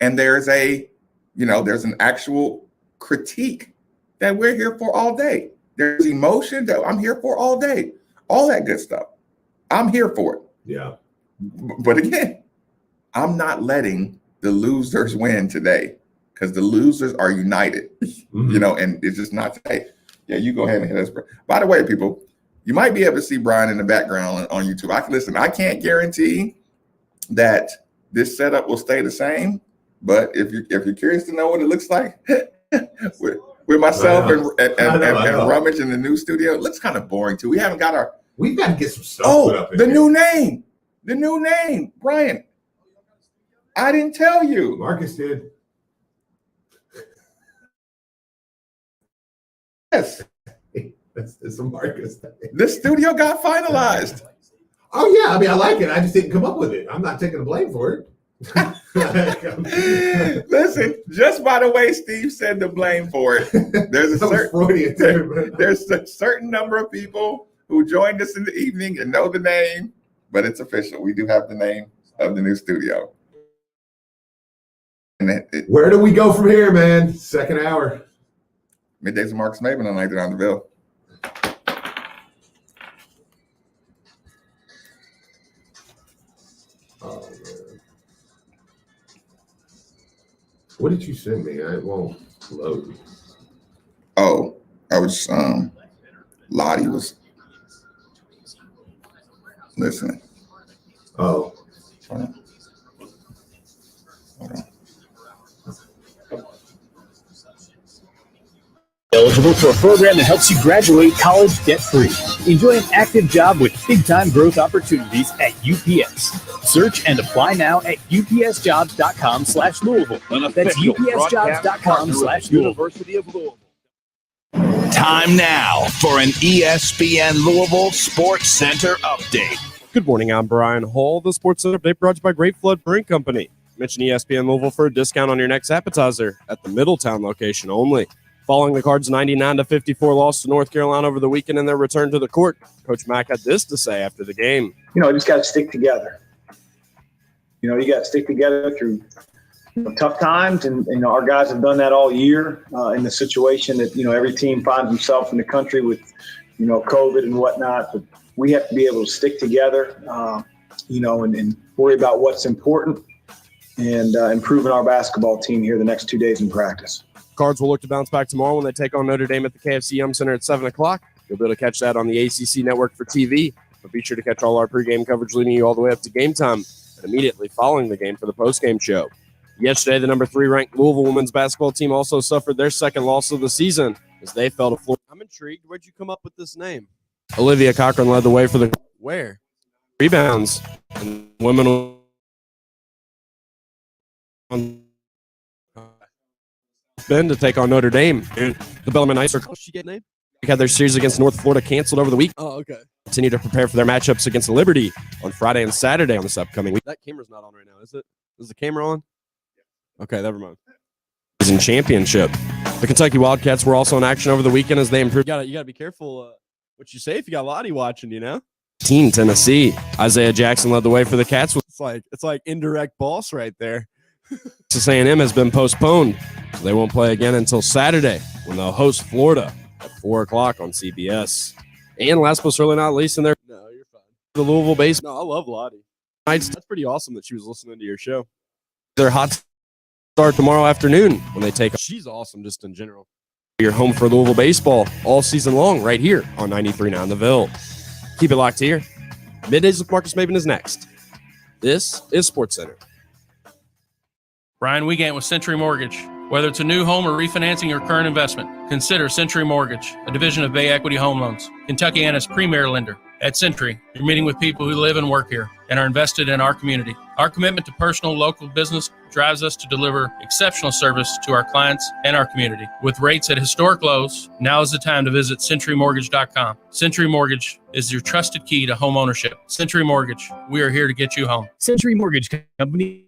And there's there's an actual critique that we're here for all day. There's emotion that I'm here for all day. All that good stuff. I'm here for it. Yeah. But again, I'm not letting the losers win today, because the losers are united, you know, and it's just not today. Yeah, you go ahead and hit us. By the way, people, you might be able to see Brian in the background on YouTube. I can't guarantee that this setup will stay the same, but if you're curious to know what it looks like with myself and Rummage in the new studio, it looks kind of boring too. We've got to get some stuff put up in the new name, Brian. I didn't tell you. Marcus did. Yes. It's a Marcus thing. The studio got finalized. Oh, yeah. I mean, I like it. I just didn't come up with it. I'm not taking the blame for it. Listen, just by the way Steve said the blame for it, there's a certain number of people who joined us in the evening and know the name, but it's official. We do have the name of the new studio. And where do we go from here, man? Second hour. Middays with Marcus Maven on Untitled on the Bill. Oh, man. What did you send me? I won't load. Oh, I was Lottie was listening. Oh. Hold on. Eligible for a program that helps you graduate college debt-free. Enjoy an active job with big-time growth opportunities at UPS. Search and apply now at upsjobs.com/Louisville. That's upsjobs.com/Louisville. Time now for an ESPN Louisville Sports Center update. Good morning, I'm Brian Hall. The Sports Center update brought to you by Great Flood Brewing Company. Mention ESPN Louisville for a discount on your next appetizer at the Middletown location only. Following the Cards' 99-54 loss to North Carolina over the weekend and their return to the court, Coach Mack had this to say after the game. You just got to stick together. You got to stick together through tough times, and our guys have done that all year in the situation that every team finds themselves in the country with COVID and whatnot. But we have to be able to stick together, and worry about what's important and improving our basketball team here the next 2 days in practice. Cards will look to bounce back tomorrow when they take on Notre Dame at the KFC Yum Center at 7 o'clock. You'll be able to catch that on the ACC network for TV. But be sure to catch all our pregame coverage leading you all the way up to game time and immediately following the game for the postgame show. Yesterday, the number 3 ranked Louisville women's basketball team also suffered their second loss of the season as they fell to Florida. I'm intrigued. Where'd you come up with this name? Olivia Cochran led the way for the rebounds. And women on Espn to take on Notre Dame. The Bellarmine Knights are had their series against North Florida canceled over the week. Oh, okay. Continue to prepare for their matchups against Liberty on Friday and Saturday on this upcoming week. That camera's not on right now, is it? Is the camera on? Okay, never mind. In championship. The Kentucky Wildcats were also in action over the weekend as they improved. You gotta be careful what you say if you got Lottie watching, Team Tennessee. Isaiah Jackson led the way for the Cats. It's like indirect boss right there. Texas A&M has been postponed. So they won't play again until Saturday when they'll host Florida at 4 o'clock on CBS. And last but certainly not least, no, you're fine. The Louisville base. No, I love Lottie. That's pretty awesome that she was listening to your show. Their hot start tomorrow afternoon when they take. She's awesome just in general. You're home for Louisville baseball all season long right here on 93.9 The Ville. Keep it locked here. Middays with Marcus Maven is next. This is SportsCenter. Brian Wiegand with Century Mortgage. Whether it's a new home or refinancing your current investment, consider Century Mortgage, a division of Bay Equity Home Loans, Kentuckiana's premier lender. At Century, you're meeting with people who live and work here and are invested in our community. Our commitment to personal local business drives us to deliver exceptional service to our clients and our community. With rates at historic lows, now is the time to visit CenturyMortgage.com. Century Mortgage is your trusted key to home ownership. Century Mortgage, we are here to get you home. Century Mortgage Company,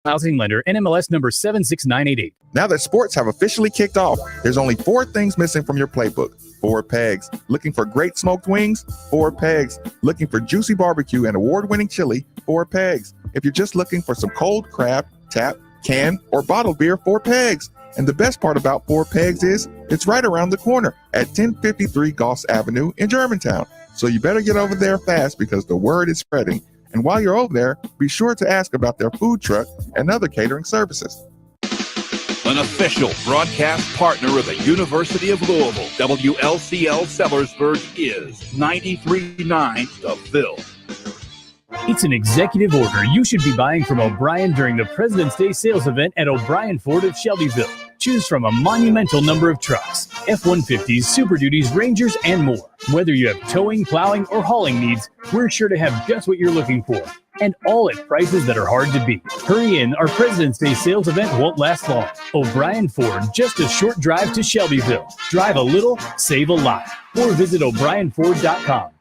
housing lender, NMLS number 76988. Now that sports have officially kicked off, there's only 4 things missing from your playbook. 4 pegs. Looking for great smoked wings? 4 pegs. Looking for juicy barbecue and award-winning chili? 4 pegs. If you're just looking for some cold crab, tap, can, or bottled beer, 4 pegs. And the best part about 4 pegs is it's right around the corner at 1053 Goss Avenue in Germantown. So you better get over there fast because the word is spreading. And while you're over there, be sure to ask about their food truck and other catering services. An official broadcast partner of the University of Louisville, WLCL Sellersburg is 93.9 The Ville. It's an executive order you should be buying from O'Brien during the President's Day sales event at O'Brien Ford of Shelbyville. Choose from a monumental number of trucks, F-150s, Super Duties, Rangers, and more. Whether you have towing, plowing, or hauling needs, we're sure to have just what you're looking for. And all at prices that are hard to beat. Hurry in, our President's Day sales event won't last long. O'Brien Ford, just a short drive to Shelbyville. Drive a little, save a lot. Or visit O'BrienFord.com.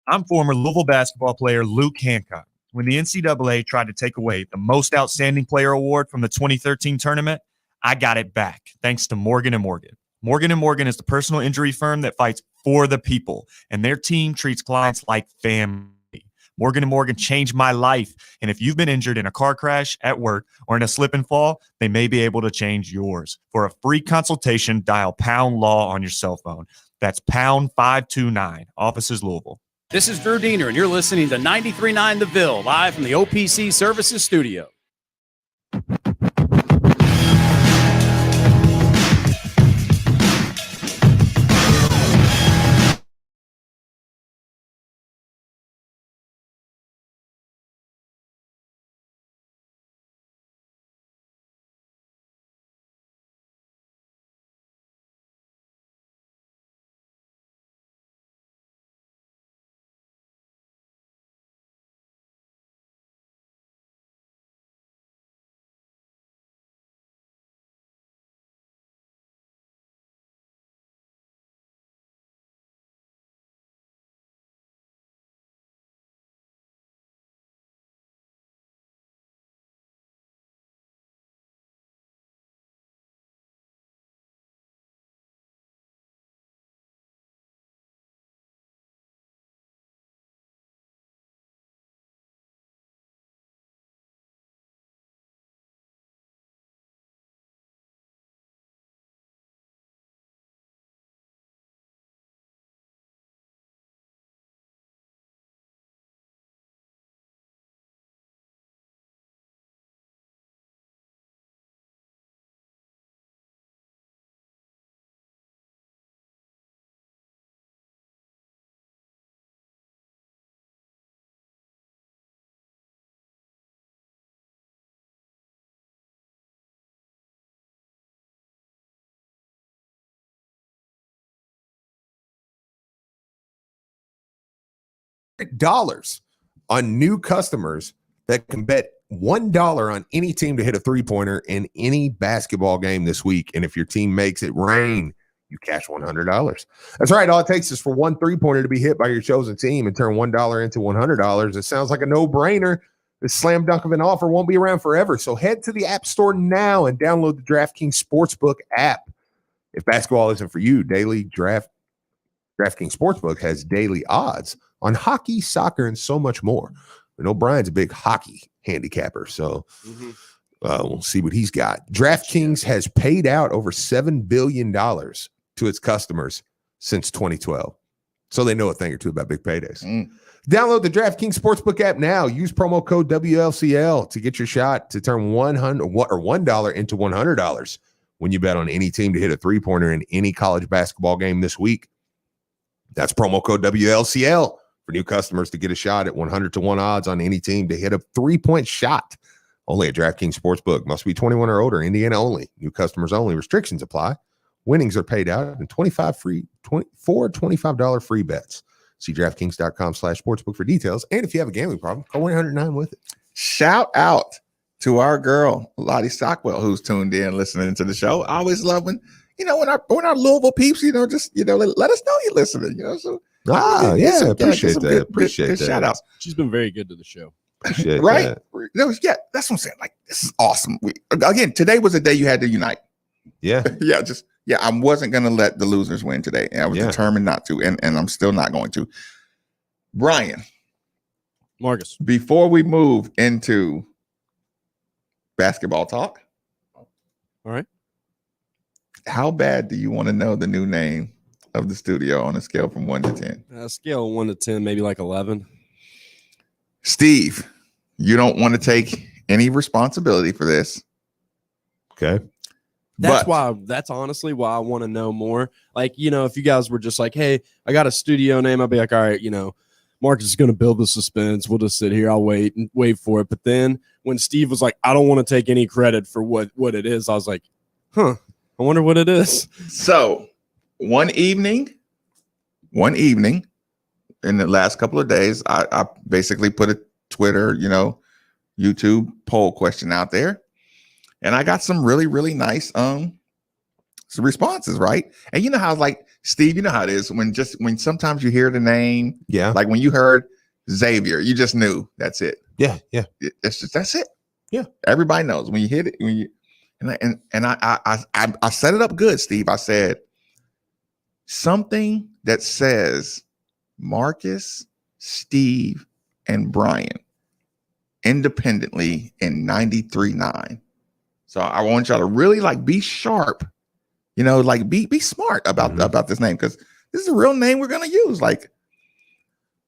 I'm former Louisville basketball player Luke Hancock. When the NCAA tried to take away the Most Outstanding Player Award from the 2013 tournament, I got it back thanks to Morgan & Morgan. Morgan & Morgan is the personal injury firm that fights for the people, and their team treats clients like family. Morgan & Morgan changed my life, and if you've been injured in a car crash, at work, or in a slip and fall, they may be able to change yours. For a free consultation, dial #LAW on your cell phone. That's #529, Offices Louisville. This is Drew Diener, and you're listening to 93.9 The Ville, live from the OPC Services Studio. $100 on new customers that can bet $1 on any team to hit a three-pointer in any basketball game this week. And if your team makes it rain, you cash $100. That's right. All it takes is for one three-pointer to be hit by your chosen team and turn $1 into $100. It sounds like a no-brainer. This slam dunk of an offer won't be around forever. So head to the App Store now and download the DraftKings Sportsbook app. If basketball isn't for you, DraftKings Sportsbook has daily odds on hockey, soccer, and so much more. We know Brian's a big hockey handicapper, so we'll see what he's got. DraftKings has paid out over $7 billion to its customers since 2012, so they know a thing or two about big paydays. Download the DraftKings Sportsbook app now. Use promo code WLCL to get your shot to turn $1 into $100 when you bet on any team to hit a three-pointer in any college basketball game this week. That's promo code WLCL for new customers to get a shot at 100-1 odds on any team to hit a three-point shot Only at DraftKings Sportsbook. Must be 21 or older. Indiana only. New customers only. Restrictions apply. Winnings are paid out and $25 free bets. See DraftKings.com/sportsbook for details. And if you have a gambling problem, call 1-800-9-WITH-IT. Shout out to our girl, Lottie Stockwell, who's tuned in listening to the show. I always love when our Louisville peeps, let us know you're listening. So appreciate that. Appreciate that. Shout outs. She's been very good to the show. Appreciate right? that. That's what I'm saying. Like, this is awesome. Again, today was a day you had to unite. Yeah. I wasn't going to let the losers win today. And I was determined not to, and I'm still not going to. Brian. Marcus. Before we move into basketball talk. All right. How bad do you want to know the new name of the studio on a scale from 1 to 10? Scale of 1 to 10, maybe like 11. Steve, you don't want to take any responsibility for this. Okay. That's honestly why I want to know more. Like, if you guys were just like, hey, I got a studio name, I'd be like, all right, Marcus is going to build the suspense. We'll just sit here. I'll wait for it. But then when Steve was like, I don't want to take any credit for what it is, I was like, I wonder what it is. So one evening in the last couple of days, I basically put a Twitter, YouTube poll question out there. And I got some really, really nice some responses, right? And you know how, like, Steve, you know how it is when sometimes you hear the name. Yeah. Like when you heard Xavier, you just knew that's it. Yeah. That's it. Yeah. Everybody knows when you hit it. And I set it up good, Steve. I said something that says Marcus, Steve, and Brian independently in 93.9. So I want y'all to really be sharp, be smart about this name, because this is a real name we're going to use.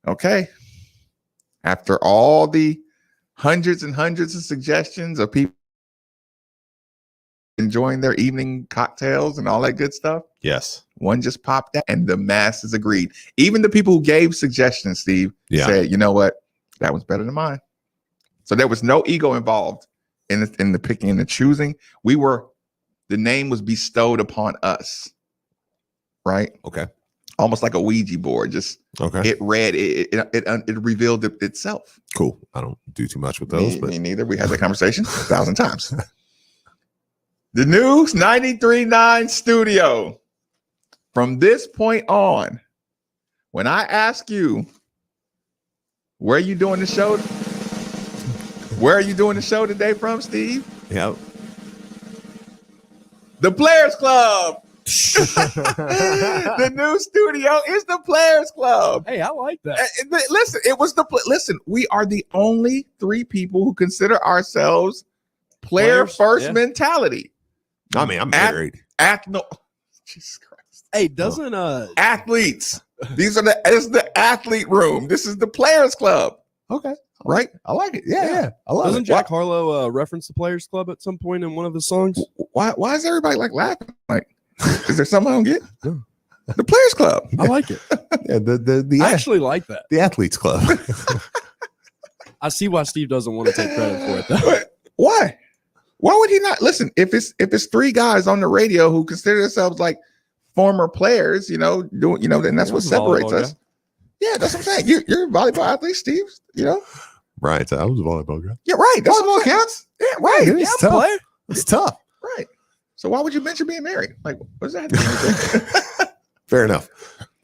Okay. After all the hundreds and hundreds of suggestions of people enjoying their evening cocktails and all that good stuff. Yes. One just popped out and the masses agreed. Even the people who gave suggestions, Steve, said, you know what? That was better than mine. So there was no ego involved in the picking and the choosing. The name was bestowed upon us. Right? Okay. Almost like a Ouija board. Just it read, it revealed itself. Cool. I don't do too much with those. Me neither. We had that conversation 1,000 times. The new 93.9 studio. From this point on, when I ask you, where are you doing the show? Where are you doing the show today from, Steve? Yep. The Players Club. The new studio is the Players Club. Hey, I like that. Listen, we are the only 3 people who consider ourselves player first mentality. I mean, I'm married. Jesus Christ. Hey, doesn't athletes? It's the athlete room. This is the Players Club. Okay. Right? I like it. Yeah. I love Doesn't it. Jack Harlow reference the Players Club at some point in one of his songs? Why is everybody laughing? Is there something I don't get? The Players Club. I like it. Yeah, I actually like that. The Athletes Club. I see why Steve doesn't want to take credit for it, though. But why? Why would he not? Listen, if it's 3 guys on the radio who consider themselves like former players, then that's what separates us. Yeah, that's what I'm saying. You're a volleyball athlete, Steve. Right. I was a volleyball guy. Yeah, right. That's volleyball counts. Yeah, right. Yeah, it's tough. It's tough. Right. So why would you mention being married? What does that have? Fair enough.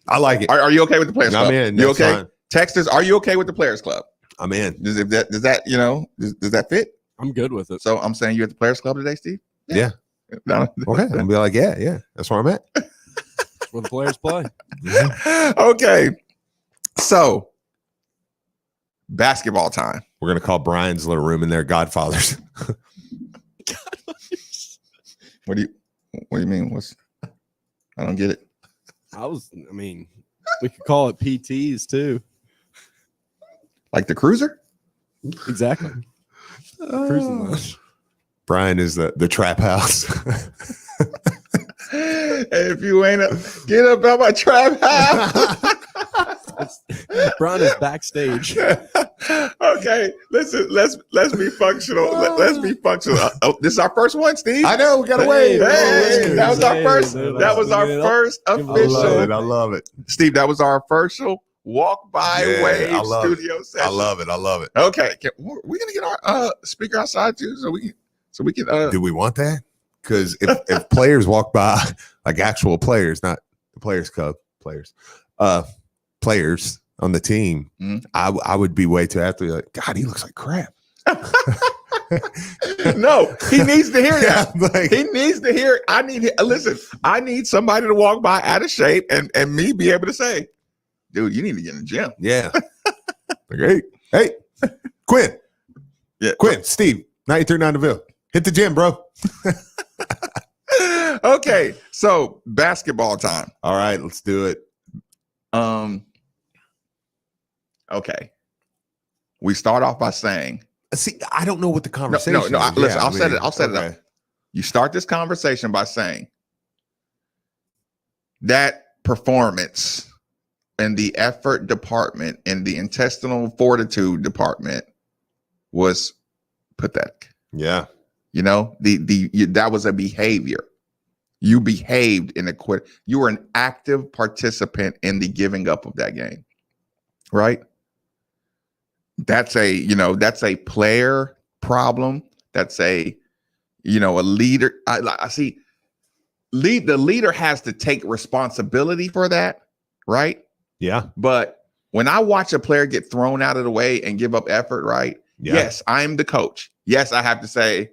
I like it. Are you okay with the Players Club? I'm in. You okay? Fine. Texters, are you okay with the Players Club? I'm in. Does that fit? I'm good with it. So I'm saying you at the Players Club today, Steve? Yeah. Okay. I'm gonna be like, yeah. That's where I'm at. That's where the players play. Okay. So basketball time. We're gonna call Brian's little room in there Godfathers. What do you mean? I don't get it. We could call it PTs too. Like the Cruiser? Exactly. Cruising lounge. Brian is the trap house. If you ain't get up out my trap house. Brian is backstage. Okay. Okay, listen. Let's be functional. Let's be functional. This is our first one, Steve. I know we got to wait. Hey, that was our first. That was our first official. I love it. Steve, that was our official walk by wave studio session. I love it. Okay, we're gonna get our speaker outside too, so we can. Do we want that? Because if players walk by, like actual players, not the Players Club players, players on the team, I would be way too after like, God, he looks like crap. No, he needs to hear that. Like, he needs to hear it. I need somebody to walk by out of shape and me be able to say, dude, you need to get in the gym. yeah. Great. Hey, Quinn. Yeah. Quinn, Steve, 93.9 DeVille. Hit the gym, bro. Okay, so basketball time. All right, let's do it. Okay. We start off by saying, See, I don't know what the conversation is. Listen, I'll set it up. You start this conversation by saying that performance in the effort department, in the intestinal fortitude department was pathetic. Yeah. You know, that was a behavior. You behaved in a quit. You were an active participant in the giving up of that game, right? That's a player problem. That's a leader. I see. The leader has to take responsibility for that, right? Yeah. But when I watch a player get thrown out of the way and give up effort, right? Yeah. Yes, I'm the coach. Yes, I have to say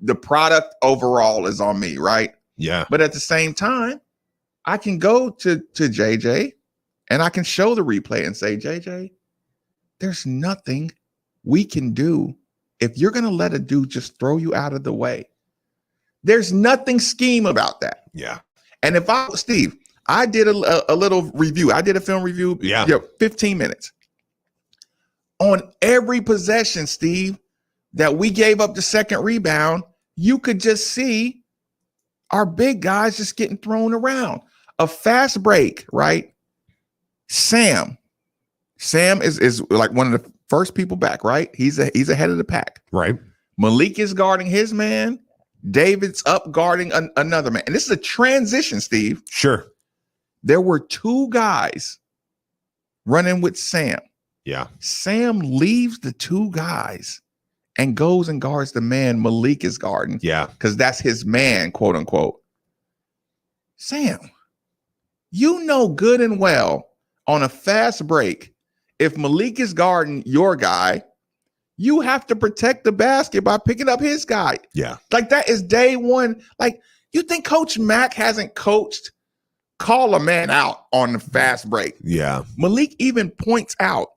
the product overall is on me, right? Yeah. But at the same time, I can go to JJ and I can show the replay and say, JJ, there's nothing we can do if you're going to let a dude just throw you out of the way. There's nothing scheme about that. Yeah. And if Steve, I did a little review. I did a film review. Yeah. 15 minutes. On every possession, Steve, that we gave up the second rebound, you could just see our big guys just getting thrown around. A fast break, right? Sam is like one of the first people back, right? He's ahead of the pack. Right. Malik is guarding his man. David's up guarding another man. And this is a transition, Steve. Sure. There were two guys running with Sam. Yeah. Sam leaves the two guys and goes and guards the man Malik is guarding. Yeah. Because that's his man, quote unquote. Sam, you know good and well on a fast break, if Malik is guarding your guy, you have to protect the basket by picking up his guy. Yeah. Like that is day one. Like, you think Coach Mack hasn't coached call a man out on the fast break? Yeah. Malik even points out,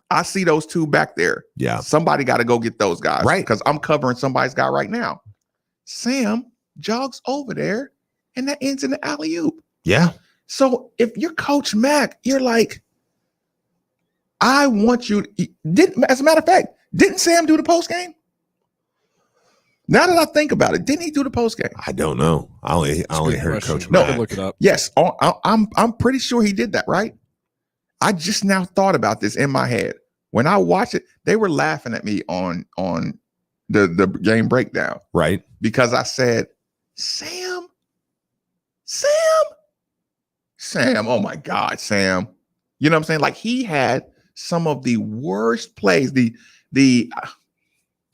I see those two back there. Yeah. Somebody got to go get those guys. Right. Because I'm covering somebody's guy right now. Sam jogs over there and that ends in the alley-oop. Yeah. So if you're Coach Mack, you're like, I want you to, as a matter of fact, didn't Sam do the post game? Now that I think about it, didn't he do the post game? I don't know. I only heard Coach No, Mack. Look it up. Yes, I'm pretty sure he did that, right? I just now thought about this in my head. When I watched it, they were laughing at me on the game breakdown. Right. Because I said, Sam, oh my God, Sam. You know what I'm saying? Like, he had some of the worst plays. The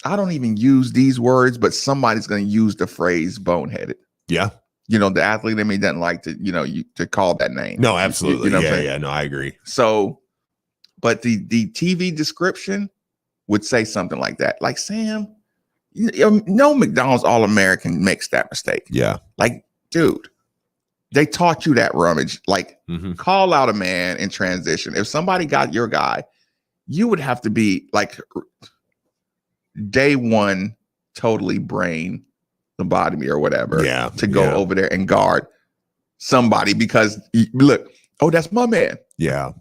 I don't even use these words, but somebody's going to use the phrase boneheaded. Yeah. You know, the athlete in me doesn't like to, to call that name. No, absolutely. You know what I'm saying? Yeah. No, I agree. So, but the TV description would say something like that. Like, Sam, no McDonald's All-American makes that mistake. Yeah. Like, dude, they taught you that rummage. Like, Mm-hmm. call out a man in transition. If somebody got your guy, you would have to be like day one, totally brain lobotomy or whatever. Yeah. To go over there and guard somebody because look, oh, that's my man. Yeah.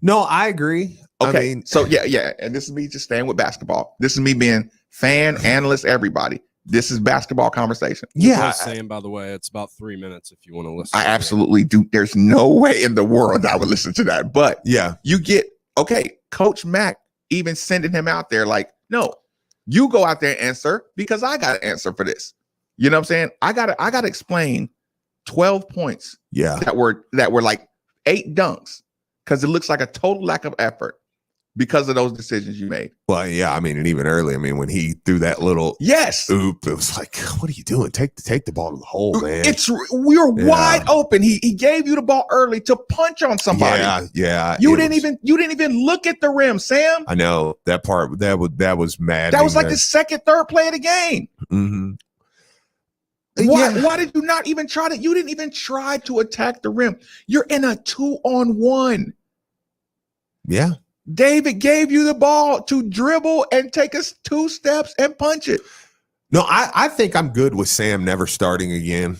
No, I agree. Okay. I mean, So yeah. And this is me just staying with basketball. This is me being fan, analyst, everybody. This is basketball conversation. Yeah. Saying, by the way, it's about 3 minutes if you want to listen. I absolutely do. There's no way in the world I would listen to that. But yeah, you get, okay, Coach Mack even sending him out there like, no, you go out there and answer because I got to answer for this. You know what I'm saying? I gotta explain 12 points that were like 8 dunks because it looks like a total lack of effort because of those decisions you made. Well, yeah, I mean, and even early, I mean, when he threw that little oop, it was like, what are you doing? Take the ball to the hole, man. We were wide open. He gave you the ball early to punch on somebody. Yeah. You didn't even look at the rim, Sam. I know that part. That was mad. That was like the second, third play of the game. Mm-hmm. Why did you not even try to? You didn't even try to attack the rim. You're in a 2-on-1. Yeah. David gave you the ball to dribble and take us 2 steps and punch it. No, I think I'm good with Sam never starting again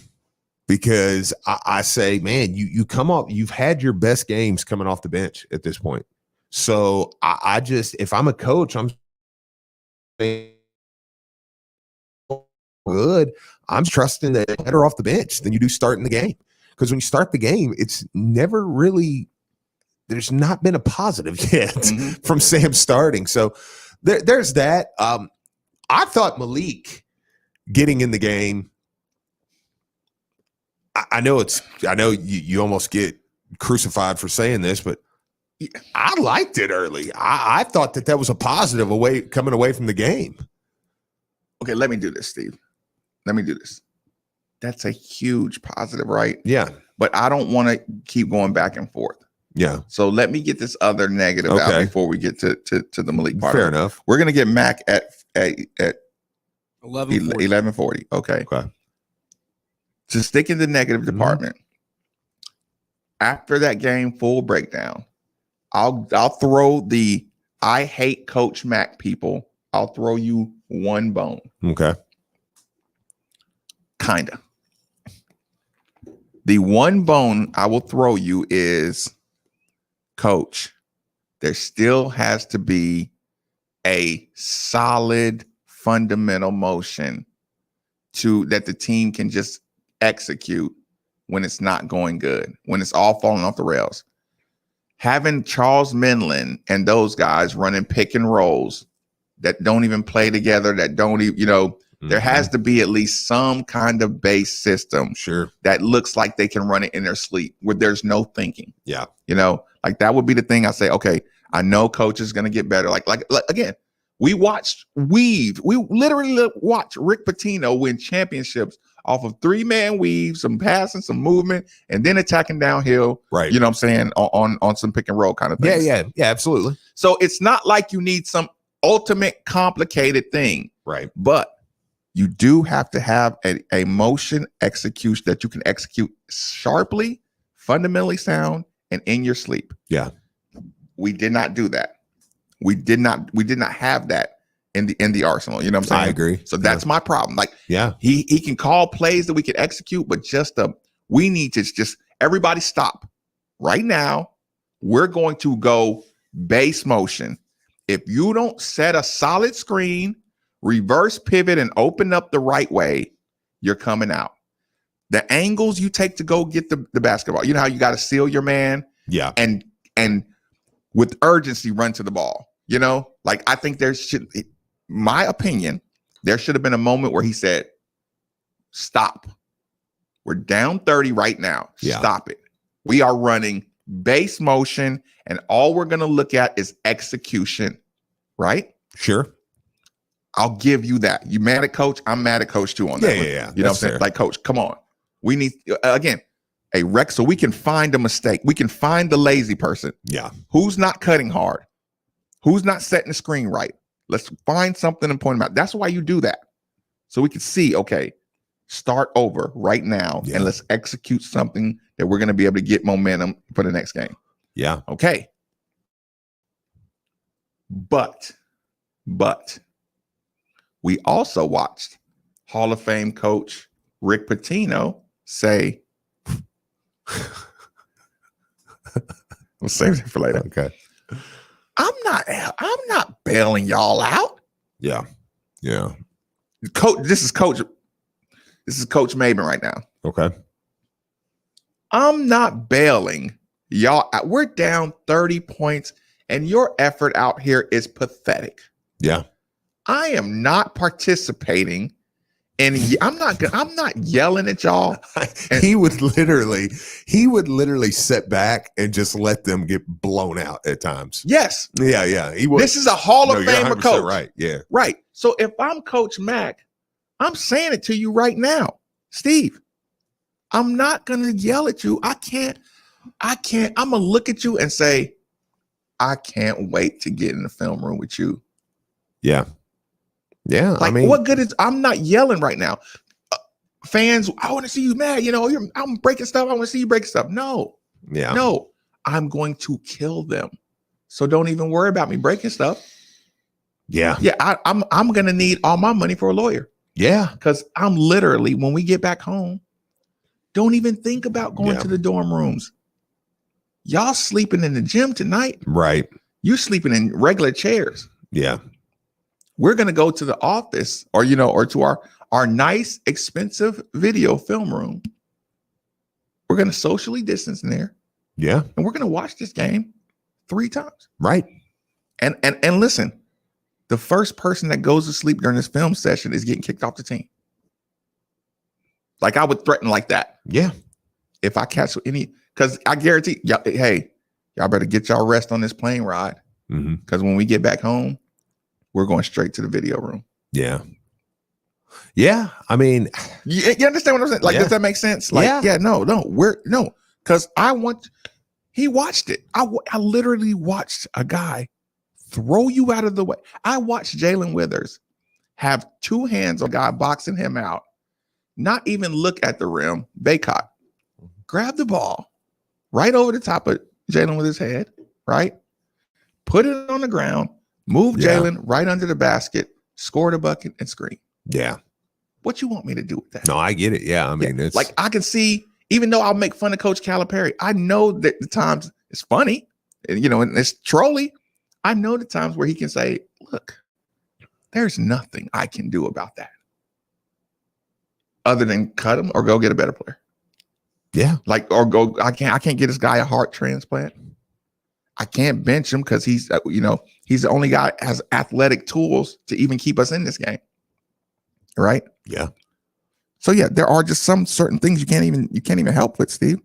because I say, man, you come off, you've had your best games coming off the bench at this point. So I just, if I'm a coach, I'm good. I'm trusting that better off the bench than you do starting the game. Because when you start the game, it's never really, there's not been a positive yet from Sam starting. So there's that. I thought Malik getting in the game, I know you almost get crucified for saying this, but I liked it early. I thought that was a positive coming away from the game. Okay, let me do this, Steve. Let me do this. That's a huge positive, right? Yeah. But I don't want to keep going back and forth. Yeah. So let me get this other negative out before we get to the Malik part. Fair enough. We're going to get Mac at 11:40. Okay. To stick in the negative department, after that game full breakdown, I'll throw the I hate Coach Mac people. I'll throw you one bone. Okay. Kinda. The one bone I will throw you is, Coach, there still has to be a solid fundamental motion that the team can just execute when it's not going good, when it's all falling off the rails. Having Charles Minlin and those guys running pick and rolls that don't even play together, that don't even, there has to be at least some kind of base system that looks like they can run it in their sleep where there's no thinking. Yeah. Like that would be the thing I say, okay, I know coach is going to get better. Like again, we literally watched Rick Pitino win championships off of 3-man weaves, some passing, some movement, and then attacking downhill. Right. You know what I'm saying? On some pick and roll kind of things. Yeah, absolutely. So it's not like you need some ultimate complicated thing. Right. But you do have to have a motion execution that you can execute sharply, fundamentally sound, and in your sleep. Yeah. We did not do that. We did not have that in the arsenal. You know what I'm saying? I agree. So that's my problem. Like, yeah, he can call plays that we can execute, but we need to just everybody stop right now. We're going to go base motion. If you don't set a solid screen, reverse pivot, and open up the right way, you're coming out. The angles you take to go get the basketball, you know how you got to seal your man? Yeah. And with urgency, run to the ball. Like I think my opinion, there should have been a moment where he said, stop. We're down 30 right now. Yeah. Stop it. We are running base motion, and all we're going to look at is execution, right? Sure. I'll give you that. You mad at coach? I'm mad at coach too on that. Yeah. You know what I'm saying? Like, coach, come on. We need, again, a rec so we can find a mistake. We can find the lazy person. Yeah. Who's not cutting hard? Who's not setting the screen right? Let's find something and point them out. That's why you do that. So we can see, okay, start over right now and let's execute something that we're going to be able to get momentum for the next game. Yeah. Okay. But we also watched Hall of Fame coach Rick Pitino say, we'll save it for later. Okay. I'm not bailing y'all out. Yeah. Yeah. Coach, this is Coach Maben right now. Okay. I'm not bailing y'all out. We're down 30 points and your effort out here is pathetic. Yeah. I am not participating in. I'm not yelling at y'all. He would literally sit back and just let them get blown out at times. Yes. Yeah. He would. This is a Hall of You're Famer 100% coach. right. Yeah. Right. So if I'm Coach Mack, I'm saying it to you right now, Steve. I'm not going to yell at you. I can't. I'm going to look at you and say, I can't wait to get in the film room with you. Yeah. Yeah. Like, I mean, what good is, I'm not yelling right now. Fans, I want to see you mad. I'm breaking stuff. I want to see you break stuff. No. Yeah. No, I'm going to kill them. So don't even worry about me breaking stuff. Yeah. Yeah. I'm going to need all my money for a lawyer. Yeah. Because I'm literally, when we get back home, don't even think about going to the dorm rooms. Y'all sleeping in the gym tonight. Right. You sleeping in regular chairs. Yeah. We're going to go to the office or to our nice, expensive video film room. We're going to socially distance in there. Yeah. And we're going to watch this game 3 times. Right. And listen, the first person that goes to sleep during this film session is getting kicked off the team. Like I would threaten like that. Yeah. If I catch any, because I guarantee, y'all better get y'all rest on this plane ride. Because when we get back home, we're going straight to the video room. Yeah. Yeah. I mean, you understand what I'm saying? Like, does that make sense? Like, because he watched it. I literally watched a guy throw you out of the way. I watched Jalen Withers have 2 hands on a guy boxing him out, not even look at the rim. Baycott, grab the ball right over the top of Jalen with his head, right? Put it on the ground, move Jalen right under the basket, score the bucket, and screen. Yeah. What you want me to do with that? No, I get it. Yeah. I mean, it's like I can see, even though I'll make fun of Coach Calipari, I know that the times it's funny, and it's trolly. I know the times where he can say, look, there's nothing I can do about that other than cut him or go get a better player. Yeah. Like, or go, I can't get this guy a heart transplant. I can't bench him because he's the only guy that has athletic tools to even keep us in this game. Right? Yeah. So yeah, there are just some certain things you can't even help with, Steve.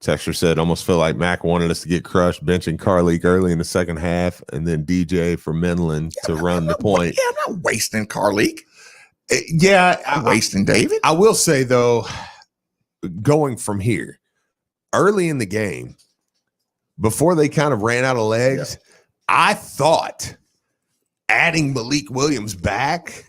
Texture said, almost feel like Mac wanted us to get crushed benching Carleek early in the second half and then DJ for Menlin to run the point. Yeah, I'm not wasting Carleek. I'm wasting David. I will say though, going from here, early in the game, before they kind of ran out of legs, I thought adding Malik Williams back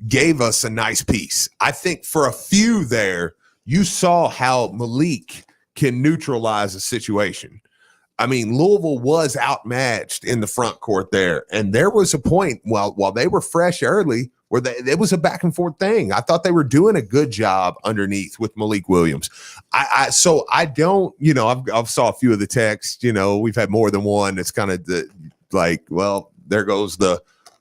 gave us a nice piece. I think for a few there, you saw how Malik can neutralize a situation. I mean, Louisville was outmatched in the front court there. And there was a point while they were fresh early where it was a back and forth thing. I thought they were doing a good job underneath with Malik Williams. I've saw a few of the texts, we've had more than one. It's kind of there goes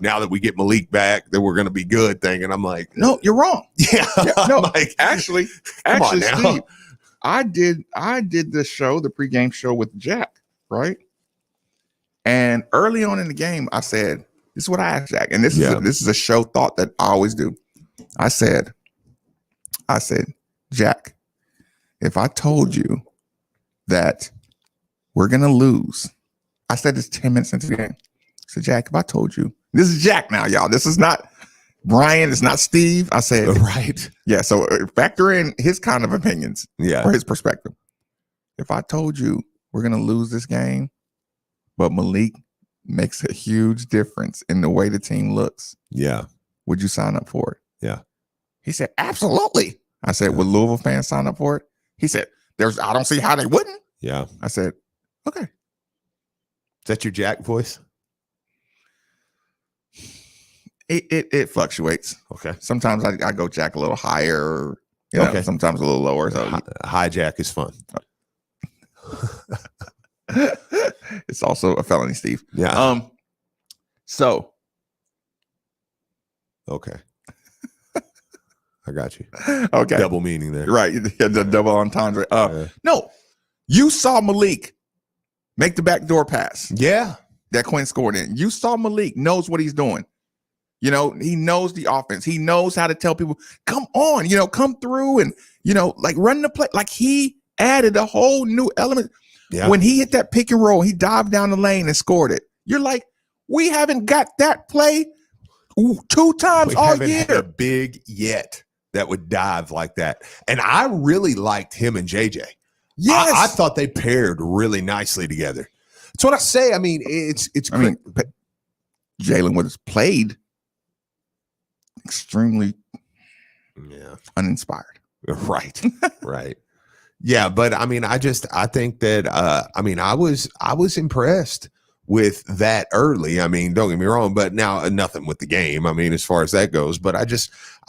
now that we get Malik back, that we're going to be good thing. And I'm like, no, you're wrong. Yeah. No, like, actually, Steve, I did the pregame show with Jack, right? And early on in the game, I said, this is what I asked Jack. And this is a show thought that I always do. I said, Jack, if I told you that we're going to lose, I said this 10 minutes into the game. I said, Jack, if I told you, this is Jack now, y'all. This is not Brian. It's not Steve. I said, right. Yeah. So factor in his kind of opinions or his perspective. If I told you we're going to lose this game, but Malik makes a huge difference in the way the team looks. Yeah. Would you sign up for it? Yeah. He said, absolutely. I said, would Louisville fans sign up for it? He said, I don't see how they wouldn't. Yeah. I said, okay. Is that your Jack voice? It fluctuates. Okay. Sometimes I go Jack a little higher, sometimes a little lower. So high Jack is fun. It's also a felony, Steve. Yeah. So. Okay. I got you. Okay. Double meaning there. Right. The double entendre. No, you saw Malik make the backdoor pass. Yeah. That Quinn scored in. You saw Malik knows what he's doing. You know, he knows the offense. He knows how to tell people, come on, you know, come through and, you know, like run the play. Like he added a whole new element. Yeah. When he hit that pick and roll, he dived down the lane and scored it. You're like, we haven't got that play 2 times all year. Had a big yet that would dive like that. And I really liked him and JJ. Yes. I thought they paired really nicely together. That's what I say. I mean, it's great. Jalen was played extremely uninspired. Right. Right. Yeah, but I mean, I think that I was impressed with that early. I mean, don't get me wrong, but now nothing with the game. I mean, as far as that goes, but I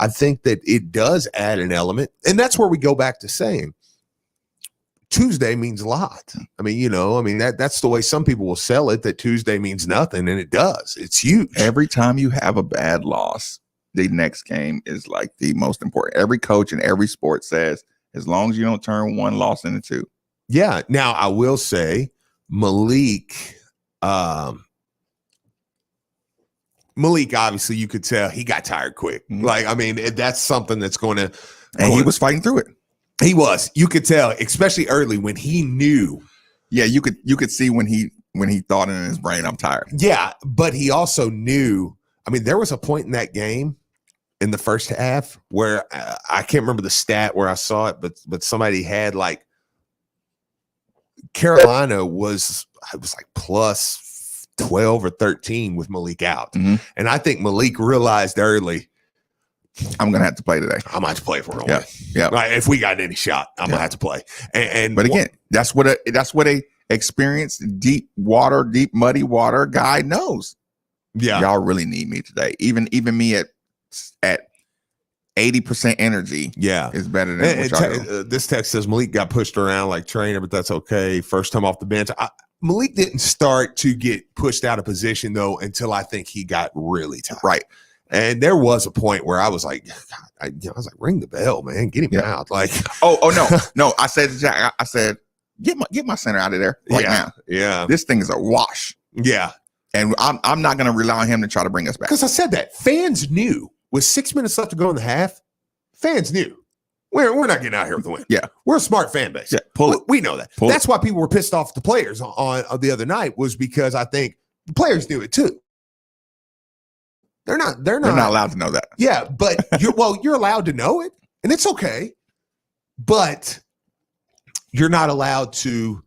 think that it does add an element, and that's where we go back to saying Tuesday means a lot. I mean, you know, that's the way some people will sell it, that Tuesday means nothing, and it does. It's huge. Every time you have a bad loss, the next game is like the most important. Every coach in every sport says, as long as you don't turn one loss into 2. Yeah. Now, I will say Malik, obviously, you could tell he got tired quick. Mm-hmm. Like, I mean, that's something that's going to. And he was fighting through it. He was. You could tell, especially early when he knew. Yeah, you could see when he thought in his brain, I'm tired. Yeah, but he also knew. I mean, there was a point in that game in the first half where I can't remember the stat where I saw it, but somebody had like Carolina was like plus 12 or 13 with Malik out. Mm-hmm. And I think Malik realized early, I'm going to have to play today. I'm going to have to play if we're going to win. Yeah. Like, if we got any shot, I'm going to have to play. But again, that's what a experienced deep muddy water guy knows. Yeah. Y'all really need me today. Even me at 80% energy is better than what y'all do. This text says Malik got pushed around like trainer, but that's okay. First time off the bench. Malik didn't start to get pushed out of position, though, until I think he got really tired. Right. And there was a point where I was like, I was like, ring the bell, man. Get him out. Like, no. I said to Jack, I said, get my center out of there right now. Yeah. This thing is a wash. Yeah. And I'm not going to rely on him to try to bring us back. Because I said that. Fans knew. With 6 minutes left to go in the half, fans knew. We're not getting out here with the win. Yeah. We're a smart fan base. Yeah, pull it. We know that. That's why people were pissed off at the players on the other night, was because I think the players knew it too. They're not allowed to know that. Yeah, but you're allowed to know it, and it's okay. But you're not allowed to,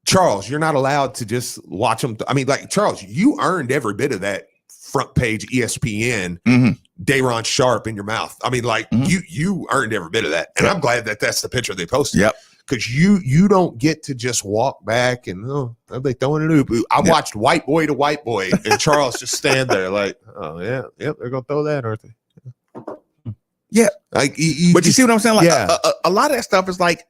Charles, you're not allowed to just watch them. I mean, like, Charles, you earned every bit of that front page ESPN, Dayron Sharp in your mouth. I mean, like, you earned every bit of that. And I'm glad that that's the picture they posted. Yep. Because you don't get to just walk back and, are they throwing an oop? I watched white boy to white boy, and Charles just stand there like, oh, yeah, yep, they're going to throw that, aren't they? Yeah. Like, but you see what I'm saying? Like, yeah. a lot of that stuff is like,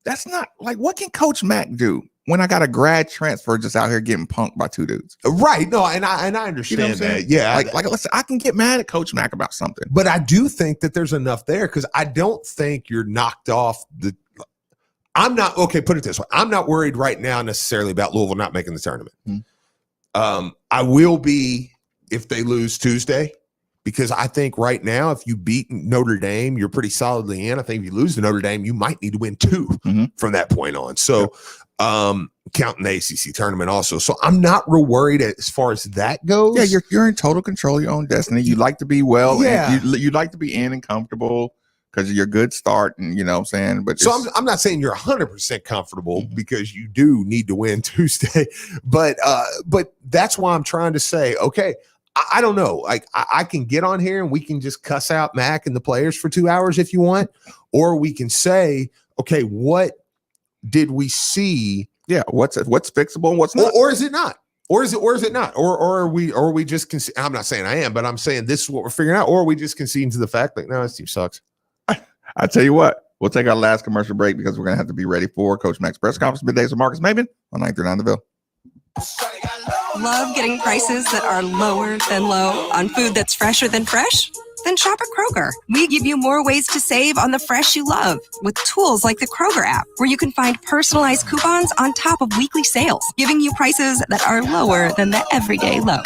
that's not, like, what can Coach Mack do when I got a grad transfer just out here getting punked by 2 dudes? Right. No, and I understand, you know that. Yeah. Like listen, I can get mad at Coach Mack about something. But I do think that there's enough there, because I don't think you're knocked off put it this way. I'm not worried right now necessarily about Louisville not making the tournament. I will be if they lose Tuesday, because I think right now, if you beat Notre Dame, you're pretty solidly in. I think if you lose to Notre Dame, you might need to win 2 from that point on. So, counting the ACC tournament also. So I'm not real worried as far as that goes. Yeah, you're in total control of your own destiny. You like to be well. Yeah. You like to be in and comfortable because of your good start, and you know what I'm saying? But so I'm not saying you're 100% comfortable, because you do need to win Tuesday. But that's why I'm trying to say, okay, I don't know. Like, I can get on here and we can just cuss out Mac and the players for 2 hours if you want, or we can say, okay, what did we see? Yeah, what's fixable and what's not, or is it not? Or is it not? Or are we just I'm not saying I am, but I'm saying this is what we're figuring out. Or are we just conceding to the fact that no, this team sucks? I tell you what, we'll take our last commercial break because we're gonna have to be ready for Coach Mack's press conference middays with Marcus Maben on 939 The Ville. Love getting prices that are lower than low on food that's fresher than fresh? Then shop at Kroger. We give you more ways to save on the fresh you love with tools like the Kroger App, where you can find personalized coupons on top of weekly sales, giving you prices that are lower than the everyday low.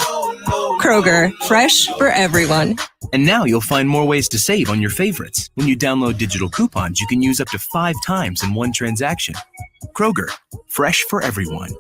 Kroger, fresh for everyone. And now you'll find more ways to save on your favorites. When you download digital coupons, you can use up to 5 times in one transaction. Kroger, fresh for everyone.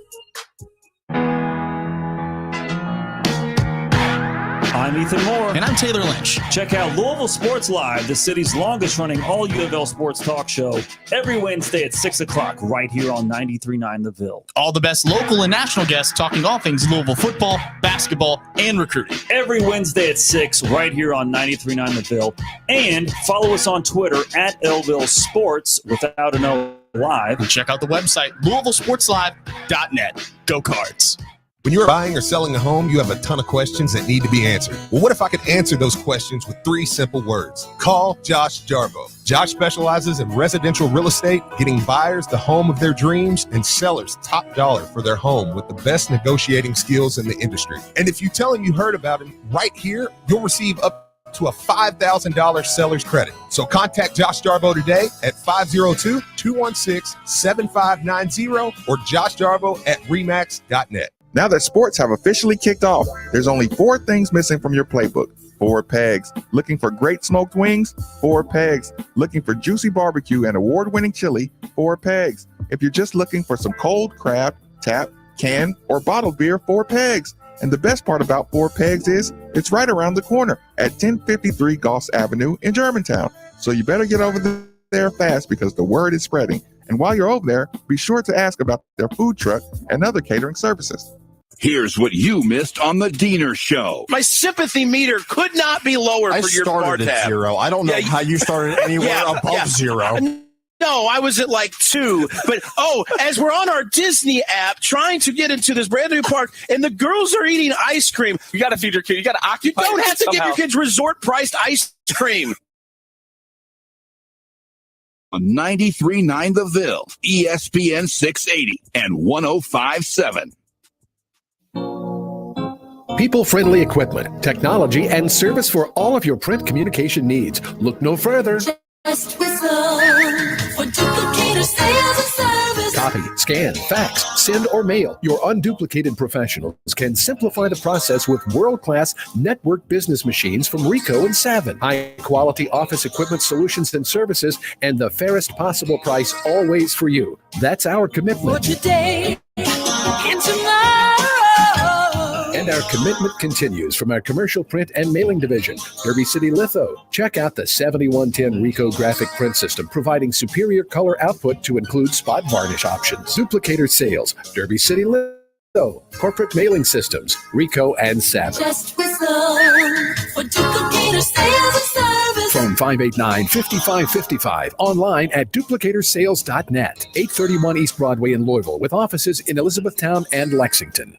I'm Ethan Moore. And I'm Taylor Lynch. Check out Louisville Sports Live, the city's longest-running all-U of L sports talk show, every Wednesday at 6 o'clock right here on 93.9 The Ville. All the best local and national guests talking all things Louisville football, basketball, and recruiting. Every Wednesday at 6 right here on 93.9 The Ville. And follow us on Twitter at Lville Sports without an O live. And check out the website, LouisvilleSportsLive.net. Go Cards. When you're buying or selling a home, you have a ton of questions that need to be answered. Well, what if I could answer those questions with 3 simple words? Call Josh Jarbo. Josh specializes in residential real estate, getting buyers the home of their dreams and sellers top dollar for their home with the best negotiating skills in the industry. And if you tell him you heard about him right here, you'll receive up to a $5,000 seller's credit. So contact Josh Jarbo today at 502-216-7590 or joshjarbo@remax.net. Now that sports have officially kicked off, there's only 4 things missing from your playbook. 4 pegs. Looking for great smoked wings? 4 pegs. Looking for juicy barbecue and award-winning chili? 4 pegs. If you're just looking for some cold crab, tap, can, or bottled beer? 4 pegs. And the best part about 4 pegs is it's right around the corner at 1053 Goss Avenue in Germantown. So you better get over there fast because the word is spreading. And while you're over there, be sure to ask about their food truck and other catering services. Here's what you missed on the Diener Show. My sympathy meter could not be lower for your bar tab. I started at 0. I don't know how you started anywhere above 0. No, I was at like 2. But, as we're on our Disney app trying to get into this brand new park, and the girls are eating ice cream. You got to feed your kid. You got to occupy. You don't have to give your kids resort-priced ice cream. On 93.9 The Ville, ESPN 680 and 105.7. People-friendly equipment, technology, and service for all of your print communication needs. Look no further. Just whistle for duplicator sales and service. Copy, scan, fax, send, or mail. Your unduplicated professionals can simplify the process with world-class network business machines from Ricoh and Savin. High-quality office equipment solutions and services, and the fairest possible price always for you. That's our commitment. For today and tomorrow. And our commitment continues from our commercial print and mailing division, Derby City Litho. Check out the 7110 Ricoh graphic print system, providing superior color output to include spot varnish options. Duplicator sales, Derby City Litho. Corporate mailing systems, Ricoh and Savin. Just whistle for duplicator sales and service. Phone 589-5555. Online at duplicatorsales.net. 831 East Broadway in Louisville, with offices in Elizabethtown and Lexington.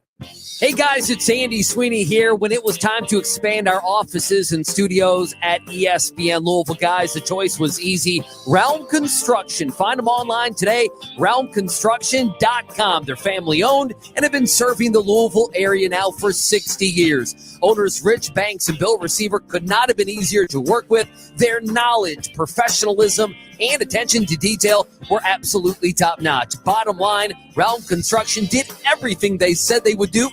Hey guys, it's Andy Sweeney here. When it was time to expand our offices and studios at ESPN Louisville, guys, the choice was easy. Realm Construction. Find them online today, realmconstruction.com. They're family owned and have been serving the Louisville area now for 60 years. Owners Rich Banks and Bill Receiver could not have been easier to work with. Their knowledge, professionalism, and attention to detail were absolutely top-notch. Bottom line, Realm Construction did everything they said they would do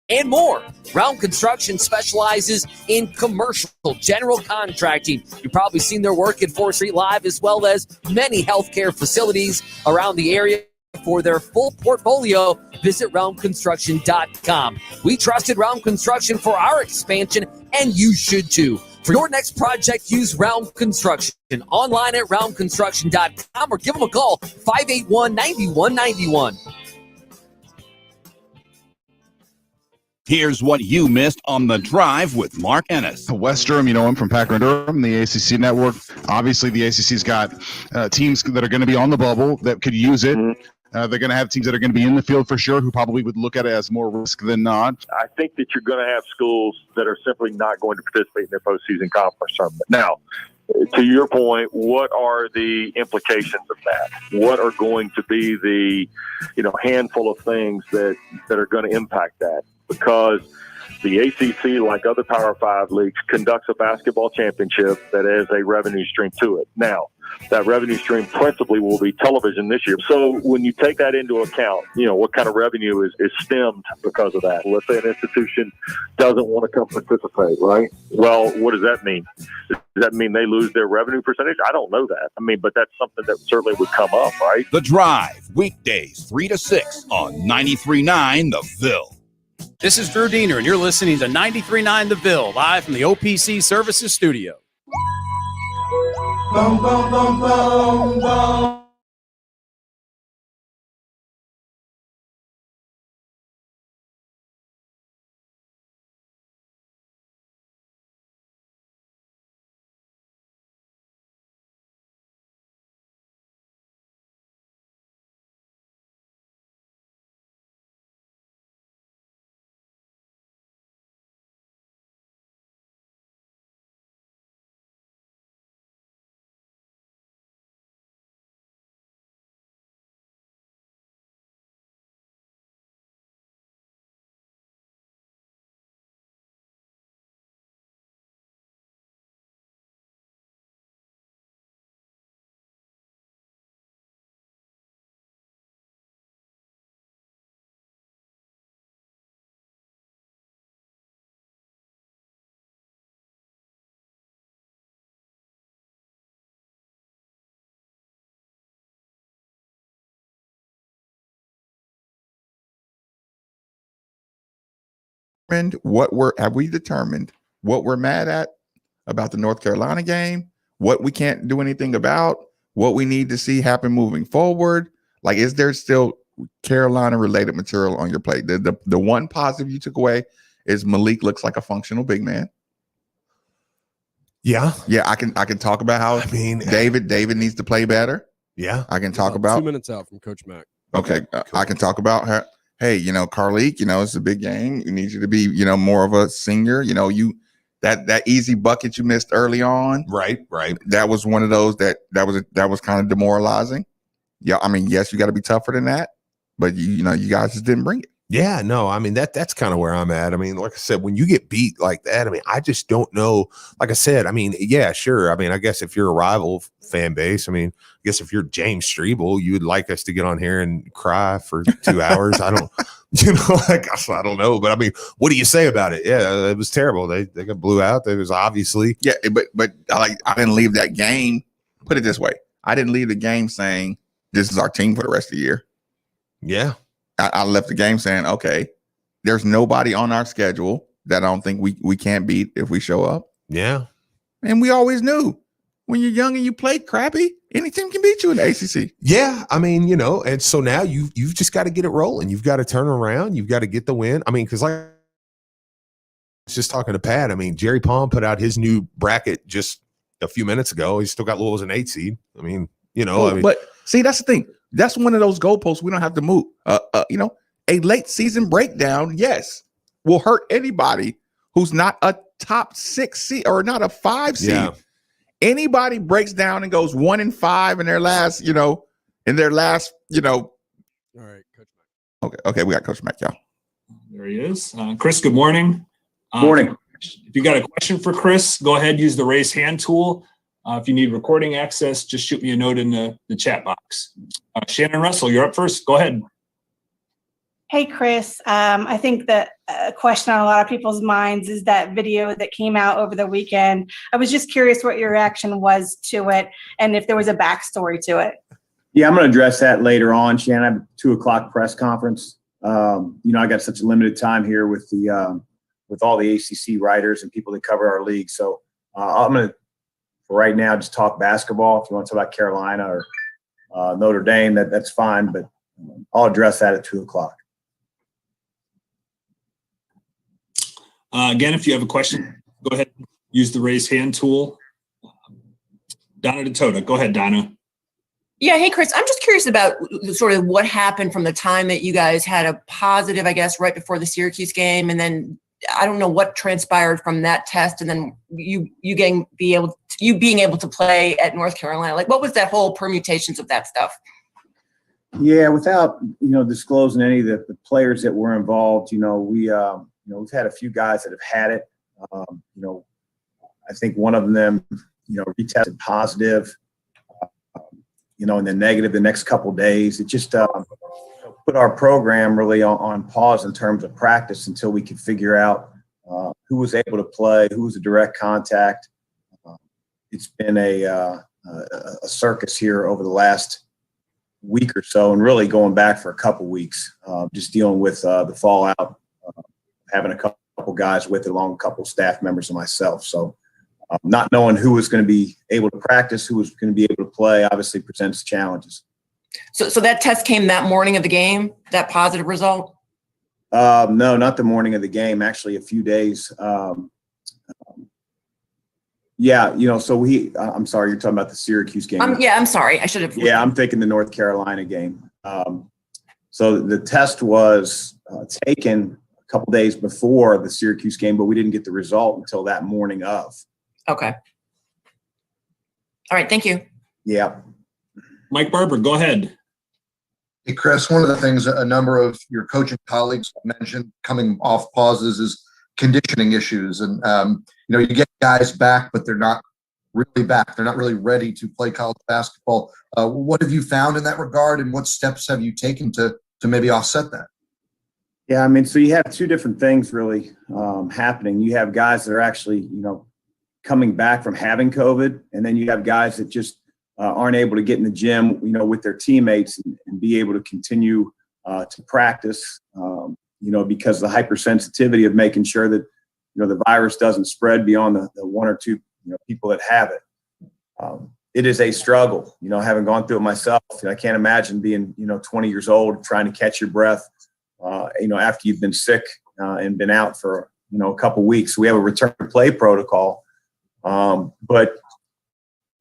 and more. Realm Construction specializes in commercial general contracting. You've probably seen their work at 4th Street Live, as well as many healthcare facilities around the area. For their full portfolio, visit realmconstruction.com. We trusted Realm Construction for our expansion, and you should too. For your next project, use Realm Construction. Online at realmconstruction.com or give them a call, 581-9191. Here's what you missed on The Drive with Mark Ennis. Wes Durham, you know him from Packer and Durham, the ACC network. Obviously, the ACC's got teams that are going to be on the bubble that could use it. They're going to have teams that are going to be in the field for sure, who probably would look at it as more risk than not. I think that you're going to have schools that are simply not going to participate in their postseason conference tournament. Now, to your point, what are the implications of that? What are going to be the handful of things that are going to impact that? Because The ACC, like other Power 5 leagues, conducts a basketball championship that has a revenue stream to it. Now, that revenue stream principally will be television this year. So when you take that into account, what kind of revenue is stemmed because of that? Let's say an institution doesn't want to come participate, right? Well, what does that mean? Does that mean they lose their revenue percentage? I don't know that. But that's something that certainly would come up, right? The Drive, weekdays 3 to 6 on 93.9 The Ville. This is Drew Diener, and you're listening to 93.9 The Ville, live from the OPC Services Studio. Bum, bum, bum, bum, bum. Have we determined what we're mad at about the North Carolina game, what we can't do anything about, what we need to see happen moving forward? Like, is there still Carolina related material on your plate? The one positive you took away is Malik looks like a functional big man. Yeah. I can talk about how David needs to play better. Yeah. I can talk about 2 minutes out from Coach Mack. Okay. I can talk about her. Hey, Carlik, it's a big game. You need you to be, more of a senior. That easy bucket you missed early on. Right. That was one of those that was kind of demoralizing. Yeah, yes, you got to be tougher than that, but you guys just didn't bring it. Yeah, no, that's kind of where I'm at. Like I said, when you get beat like that, I just don't know. Like I said, yeah, sure. I guess if you're a rival fan base, I guess if you're James Strebel, you would like us to get on here and cry for 2 hours. I don't, I don't know. But what do you say about it? Yeah, it was terrible. They got blew out. It was obviously. Yeah, but I didn't leave that game. Put it this way. I didn't leave the game saying this is our team for the rest of the year. Yeah. I left the game saying, okay, there's nobody on our schedule that I don't think we can't beat if we show up. Yeah. And we always knew when you're young and you play crappy, any team can beat you in the ACC. Yeah. And so now you've just got to get it rolling. You've got to turn around. You've got to get the win. because like I was just talking to Pat, Jerry Palm put out his new bracket just a few minutes ago. He's still got Louisville as an 8 seed. But see, that's the thing. That's one of those goalposts we don't have to move. A late season breakdown, yes, will hurt anybody who's not a top 6 seed or not a 5 seed. Yeah. Anybody breaks down and goes 1-5 in their last, All right, Coach Mack. Okay, we got Coach Mack, y'all. There he is. Chris, good morning. Morning. If you got a question for Chris, go ahead, use the raise hand tool. If you need recording access, just shoot me a note in the chat box. Shannon Russell, you're up first. Go ahead. Hey, Chris. I think that a question on a lot of people's minds is that video that came out over the weekend. I was just curious what your reaction was to it and if there was a backstory to it. Yeah, I'm going to address that later on, Shannon. I have a 2:00 press conference. I got such a limited time here with all the ACC writers and people that cover our league. So I'm going to, for right now, just talk basketball. If you want to talk about Carolina or Notre Dame, that's fine. But I'll address that at 2:00. Again, if you have a question, go ahead, use the raise hand tool. Donna DeTota, go ahead, Donna. Yeah, hey, Chris, I'm just curious about sort of what happened from the time that you guys had a positive, I guess, right before the Syracuse game, and then I don't know what transpired from that test, and then you being able to play at North Carolina. Like, what was that whole permutations of that stuff? Yeah, without disclosing any of the players that were involved, we we've had a few guys that have had it. I think one of them, retested positive, and then negative the next couple of days. It just put our program really on pause in terms of practice until we could figure out who was able to play, who was a direct contact. It's been a circus here over the last week or so, and really going back for a couple weeks, just dealing with the fallout, having a couple guys with it, along with a couple staff members and myself. So not knowing who was going to be able to practice, who was going to be able to play, obviously presents challenges. So that test came that morning of the game, that positive result? No, not the morning of the game, actually a few days. So I'm sorry, you're talking about the Syracuse game. I'm sorry. I should have. Yeah, I'm thinking the North Carolina game. So the test was taken a couple days before the Syracuse game, but we didn't get the result until that morning of. Okay. All right. Thank you. Yeah. Mike Barber, go ahead. Hey, Chris, one of the things a number of your coaching colleagues mentioned coming off pauses is conditioning issues. And, you get guys back, but they're not really back. They're not really ready to play college basketball. What have you found in that regard, and what steps have you taken to maybe offset that? Yeah, so you have two different things really happening. You have guys that are actually, coming back from having COVID, and then you have guys that just aren't able to get in the gym, with their teammates and be able to continue to practice, because the hypersensitivity of making sure that, the virus doesn't spread beyond the one or two, people that have it. It is a struggle, having gone through it myself. I can't imagine being, 20 years old, trying to catch your breath, after you've been sick and been out for, a couple weeks. We have a return to play protocol. But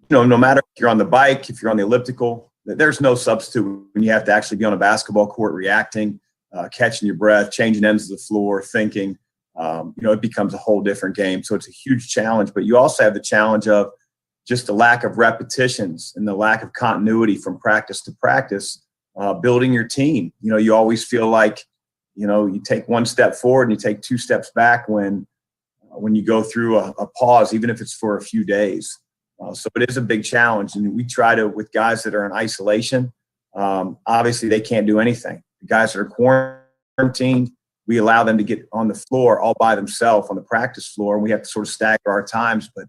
no matter if you're on the bike, if you're on the elliptical, there's no substitute when you have to actually be on a basketball court reacting, catching your breath, changing ends of the floor, thinking. It becomes a whole different game. So it's a huge challenge. But you also have the challenge of just the lack of repetitions and the lack of continuity from practice to practice, building your team. You always feel like, you take one step forward and you take two steps back when you go through a pause, even if it's for a few days. So it is a big challenge. And we try to, with guys that are in isolation, obviously they can't do anything. The guys that are quarantined, we allow them to get on the floor all by themselves on the practice floor. And we have to sort of stagger our times, but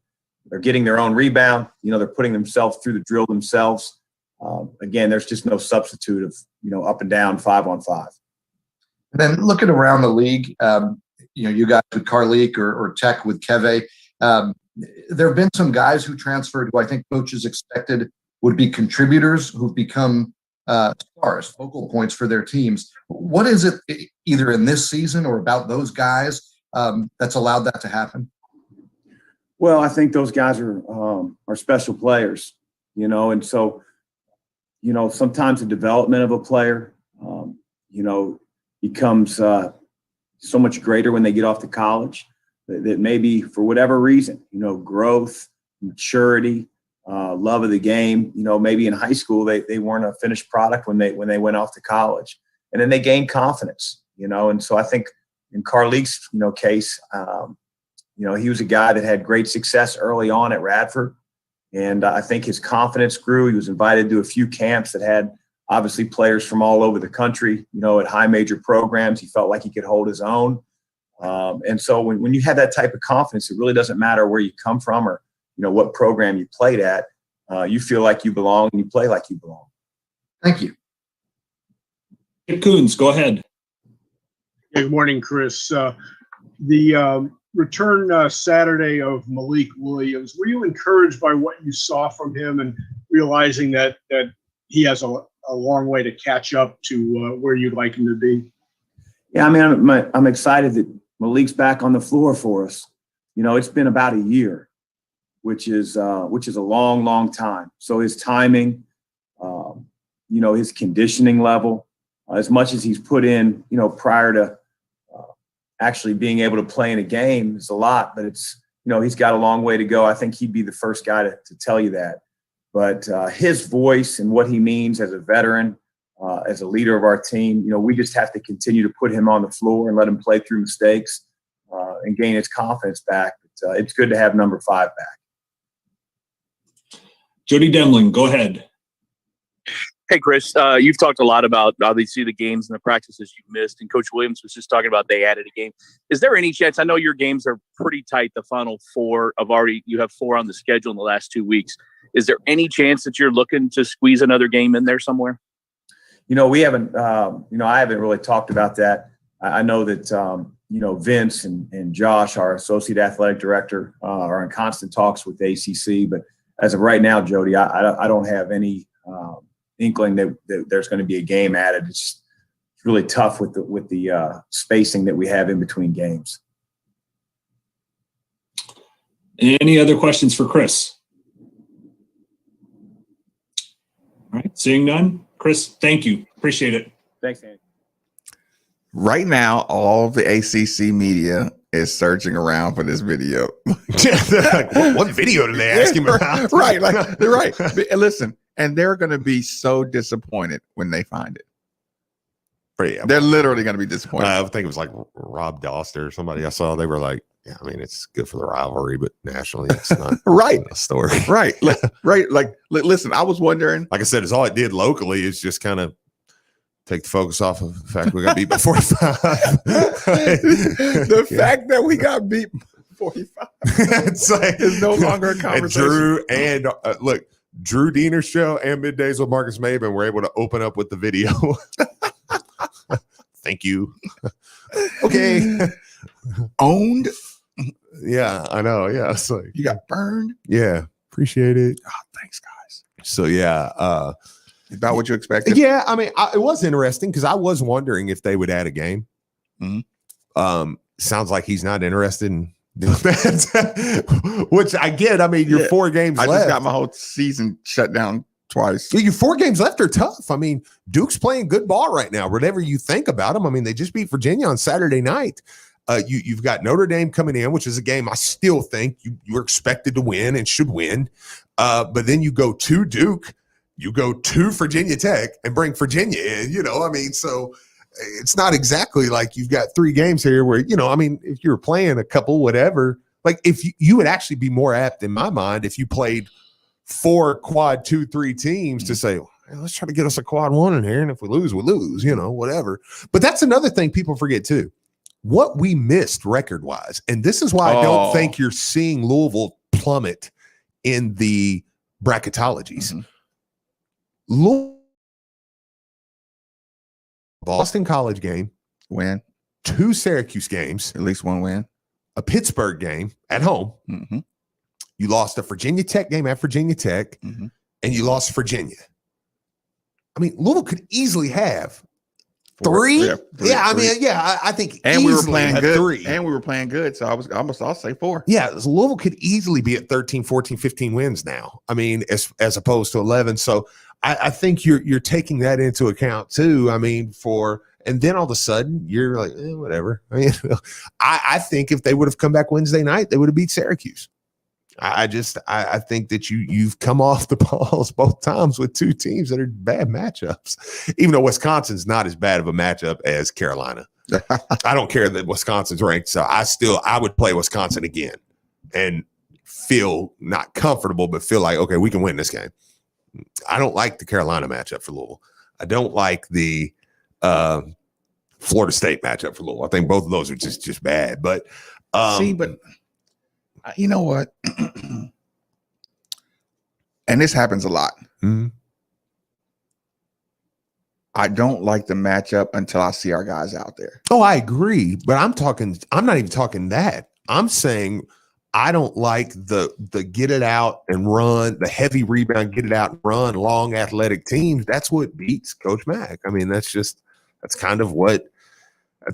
they're getting their own rebound. They're putting themselves through the drill themselves. Again, there's just no substitute of, up and down 5-on-5. And then looking around the league, you guys with Carlik or Tech with Keve, there have been some guys who transferred who I think coaches expected would be contributors who've become stars, focal points for their teams. What is it either in this season or about those guys that's allowed that to happen? Well, I think those guys are special players, and so, sometimes the development of a player, becomes so much greater when they get off to college that maybe for whatever reason, growth, maturity, love of the game, maybe in high school, they weren't a finished product when they went off to college, and then they gained confidence, and so I think in Carlik's, case, he was a guy that had great success early on at Radford. And I think his confidence grew. He was invited to a few camps that had obviously players from all over the country, at high major programs. He felt like he could hold his own. And so when you have that type of confidence, it really doesn't matter where you come from or, what program you played at. You feel like you belong and you play like you belong. Thank you. Hey, Coons, go ahead. Good morning, Chris. The return Saturday of Malik Williams, were you encouraged by what you saw from him and realizing that he has a long way to catch up to where you'd like him to be? Yeah, I'm excited that Malik's back on the floor for us. It's been about a year, which is a long, long time. So his timing, his conditioning level, as much as he's put in, prior to actually being able to play in a game is a lot, but it's, he's got a long way to go. I think he'd be the first guy to tell you that. But his voice and what he means as a veteran, as a leader of our team, we just have to continue to put him on the floor and let him play through mistakes. and gain its confidence back. But it's good to have number 5 back. Jody Demling, go ahead. Hey, Chris, you've talked a lot about obviously the games and the practices you've missed, and Coach Williams was just talking about they added a game. Is there any chance? I know your games are pretty tight. The final 4 you have 4 on the schedule in the last 2 weeks. Is there any chance that you're looking to squeeze another game in there somewhere? We haven't. I haven't really talked about that. I know that Vince and Josh, our associate athletic director, are in constant talks with the ACC. But as of right now, Jody, I don't have any inkling that there's going to be a game added. It's really tough with the spacing that we have in between games. Any other questions for Chris? All right, seeing none. Chris, thank you. Appreciate it. Thanks, Andy. Right now, all the ACC media is searching around for this video. Like, what video did they ask him about? Right, they're right. And listen, and they're going to be so disappointed when they find it. Yeah, they're literally going to be disappointed. I think it was like Rob Doster or somebody I saw. They were like, "Yeah, I mean, it's good for the rivalry, but nationally, it's not right a story." Right. Like, listen, I was wondering. Like I said, it's all it did locally is just kind of take the focus off of the fact we got beat by 45. The fact that we got beat by 45 it's like, is no longer a conversation. And Drew Diener's show and Middays with Marcus Maben were able to open up with the video. Thank you. Okay. Owned. Yeah, I know. Yeah. It's like, you got burned. Yeah. Appreciate it. Oh, thanks, guys. So, yeah. About what you expected? Yeah. I mean, it was interesting because I was wondering if they would add a game. Mm-hmm. Sounds like he's not interested in doing that, which I get. I mean, you're 4 games left. I just got my whole season shut down twice. Your 4 games left are tough. I mean, Duke's playing good ball right now, whatever you think about them. I mean, they just beat Virginia on Saturday night. You've got Notre Dame coming in, which is a game I still think you're expected to win and should win. But then you go to Duke, you go to Virginia Tech and bring Virginia in, I mean, so it's not exactly like you've got 3 games here where, I mean, if you were playing a couple, whatever, like if you would actually be more apt in my mind if you played 4 quad 2-3 teams to say, well, let's try to get us a quad 1 in here. And if we lose, we lose, whatever. But that's another thing people forget too. What we missed record wise. And this is why I don't think you're seeing Louisville plummet in the bracketologies. Mm-hmm. Boston College game, win. 2 Syracuse games, at least 1 win, a Pittsburgh game at home. Mm-hmm. You lost a Virginia Tech game at Virginia Tech, mm-hmm. and you lost Virginia. I mean, Louisville could easily have 3. I think. And we were playing good. 3. And we were playing good. So I'll say 4. Yeah, so Louisville could easily be at 13, 14, 15 wins now. I mean, as opposed to 11. So I think you're taking that into account too. I mean, and then all of a sudden you're like, whatever. I mean, I think if they would have come back Wednesday night, they would have beat Syracuse. I think that you've come off the balls both times with 2 teams that are bad matchups, even though Wisconsin's not as bad of a matchup as Carolina. I don't care that Wisconsin's ranked. So I would play Wisconsin again and feel not comfortable, but feel like, okay, we can win this game. I don't like the Carolina matchup for Louisville. I don't like the Florida State matchup for Louisville. I think both of those are just bad. But you know what? And this happens a lot. Mm-hmm. I don't like the matchup until I see our guys out there. Oh, I agree. But I'm not even talking that. I'm saying I don't like the get it out and run, the heavy rebound, get it out and run, long athletic teams. That's what beats Coach Mack. I mean, that's kind of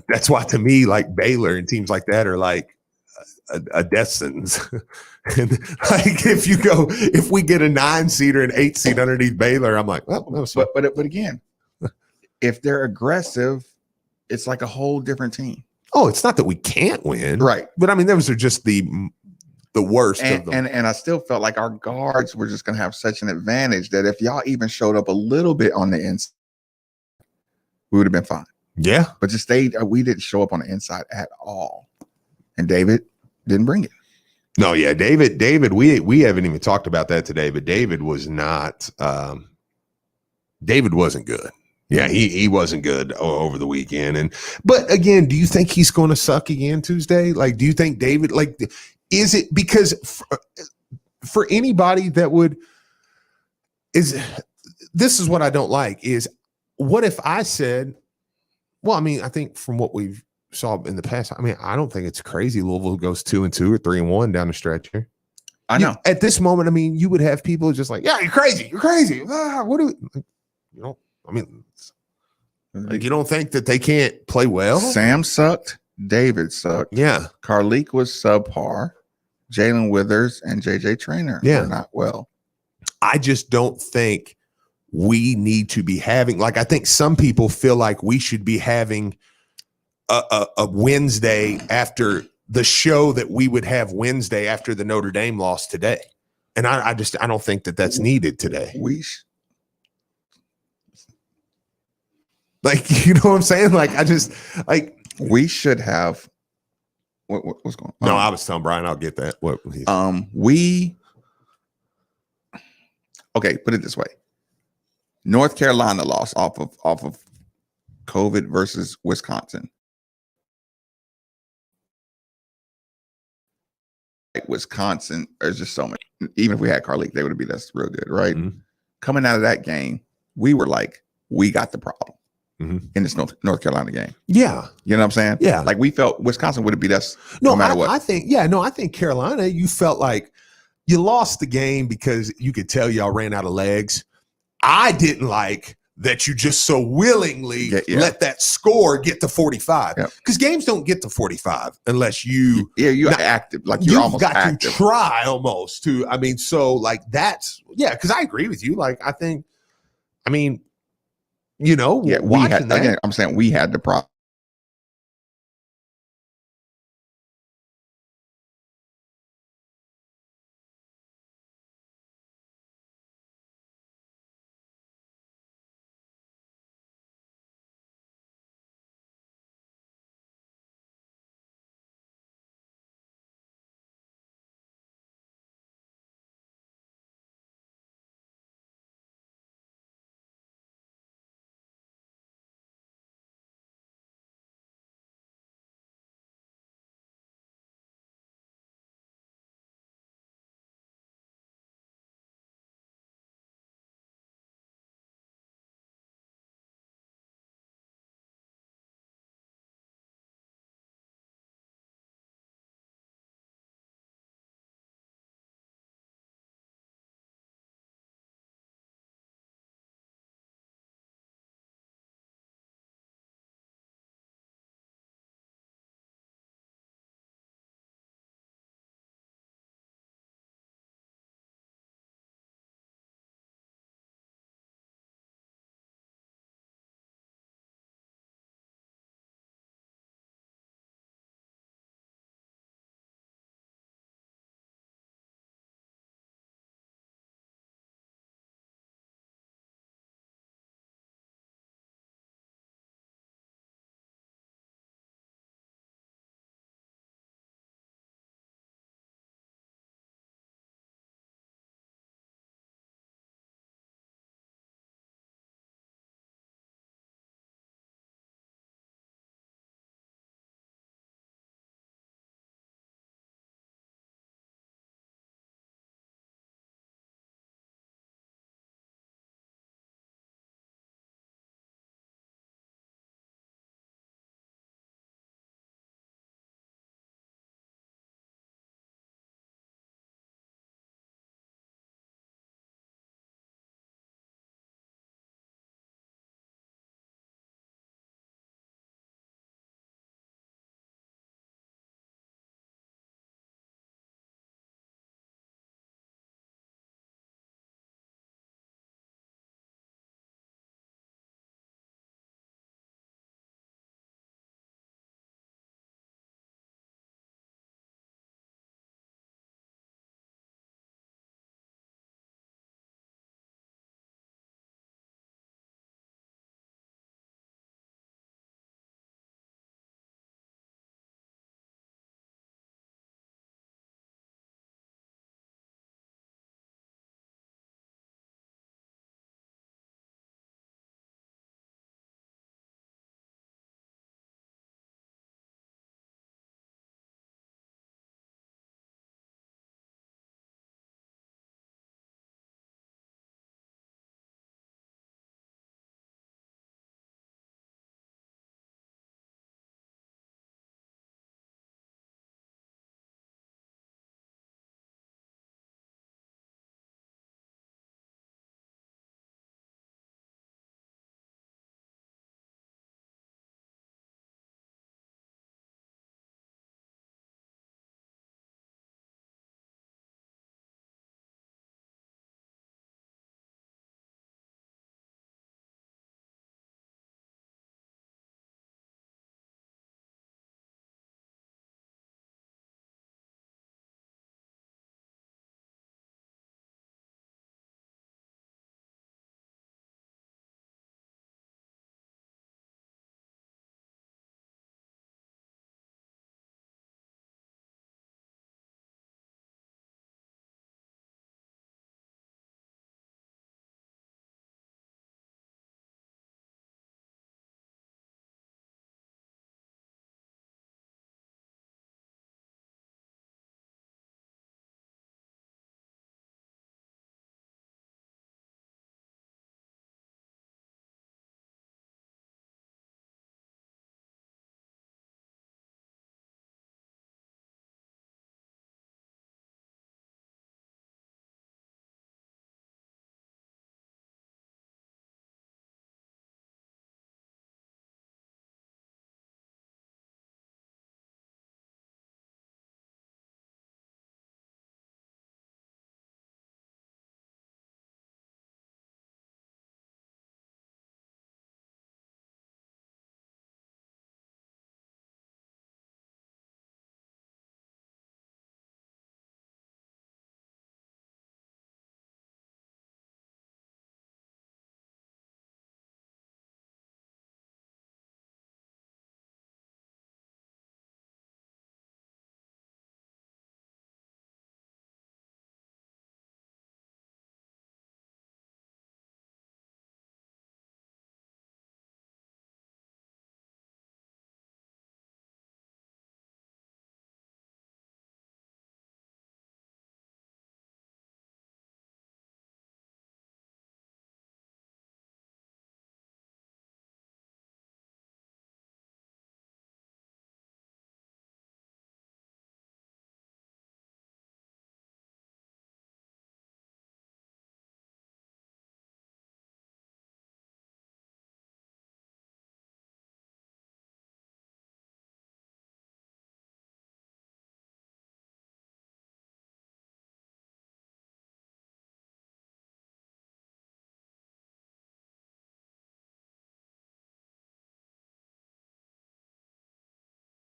that's why to me, like Baylor and teams like that are like a death sentence. And like if we get a 9 seed or an 8 seed underneath Baylor, I'm like, well, no. But again, if they're aggressive, it's like a whole different team. Oh, it's not that we can't win, right? But I mean, those are just the worst of them. And I still felt like our guards were just going to have such an advantage that if y'all even showed up a little bit on the inside, we would have been fine. Yeah, but we didn't show up on the inside at all. and David didn't bring it. No, yeah, David, we haven't even talked about that today, but David was not. David wasn't good. Yeah, he wasn't good over the weekend. But again, do you think he's going to suck again Tuesday? Like, do you think David, like, is it because for anybody that this is what I don't like is what if I said, well, I mean, I think from what we've saw in the past, I mean, I don't think it's crazy. Louisville goes 2-2 or 3-1 down the stretch here. I know. At this moment, I mean, you would have people just like, yeah, you're crazy. You're crazy. What do we, you know, I mean, like, you don't think that they can't play well? Sam sucked. David sucked. Yeah. Carlik was subpar. Jalen Withers and JJ Traynor were not well. I just don't think we need to be having, like, I think some people feel like we should be having a Wednesday after the show that we would have Wednesday after the Notre Dame loss today. And I don't think that that's needed today. Like, you know what I'm saying? Like, we should have. What's going on? No, I was telling Brian, I'll get that. Okay, put it this way. North Carolina lost off of COVID versus Wisconsin. Wisconsin, there's just so many. Even if we had Carlik, they would have beat us real good, right? Mm-hmm. Coming out of that game, we were like, we got the problem. Mm-hmm. In this North Carolina game. Yeah. You know what I'm saying? Yeah. Like we felt Wisconsin would have beat us no matter what. I think Carolina, you felt like you lost the game because you could tell y'all ran out of legs. I didn't like that you just so willingly let that score get to 45. Because games don't get to 45 unless you're active. Like you're almost got active. to try almost to, I mean, so like that's, because I agree with you. Like, I think, I mean, you know, again, I'm saying we had the problem.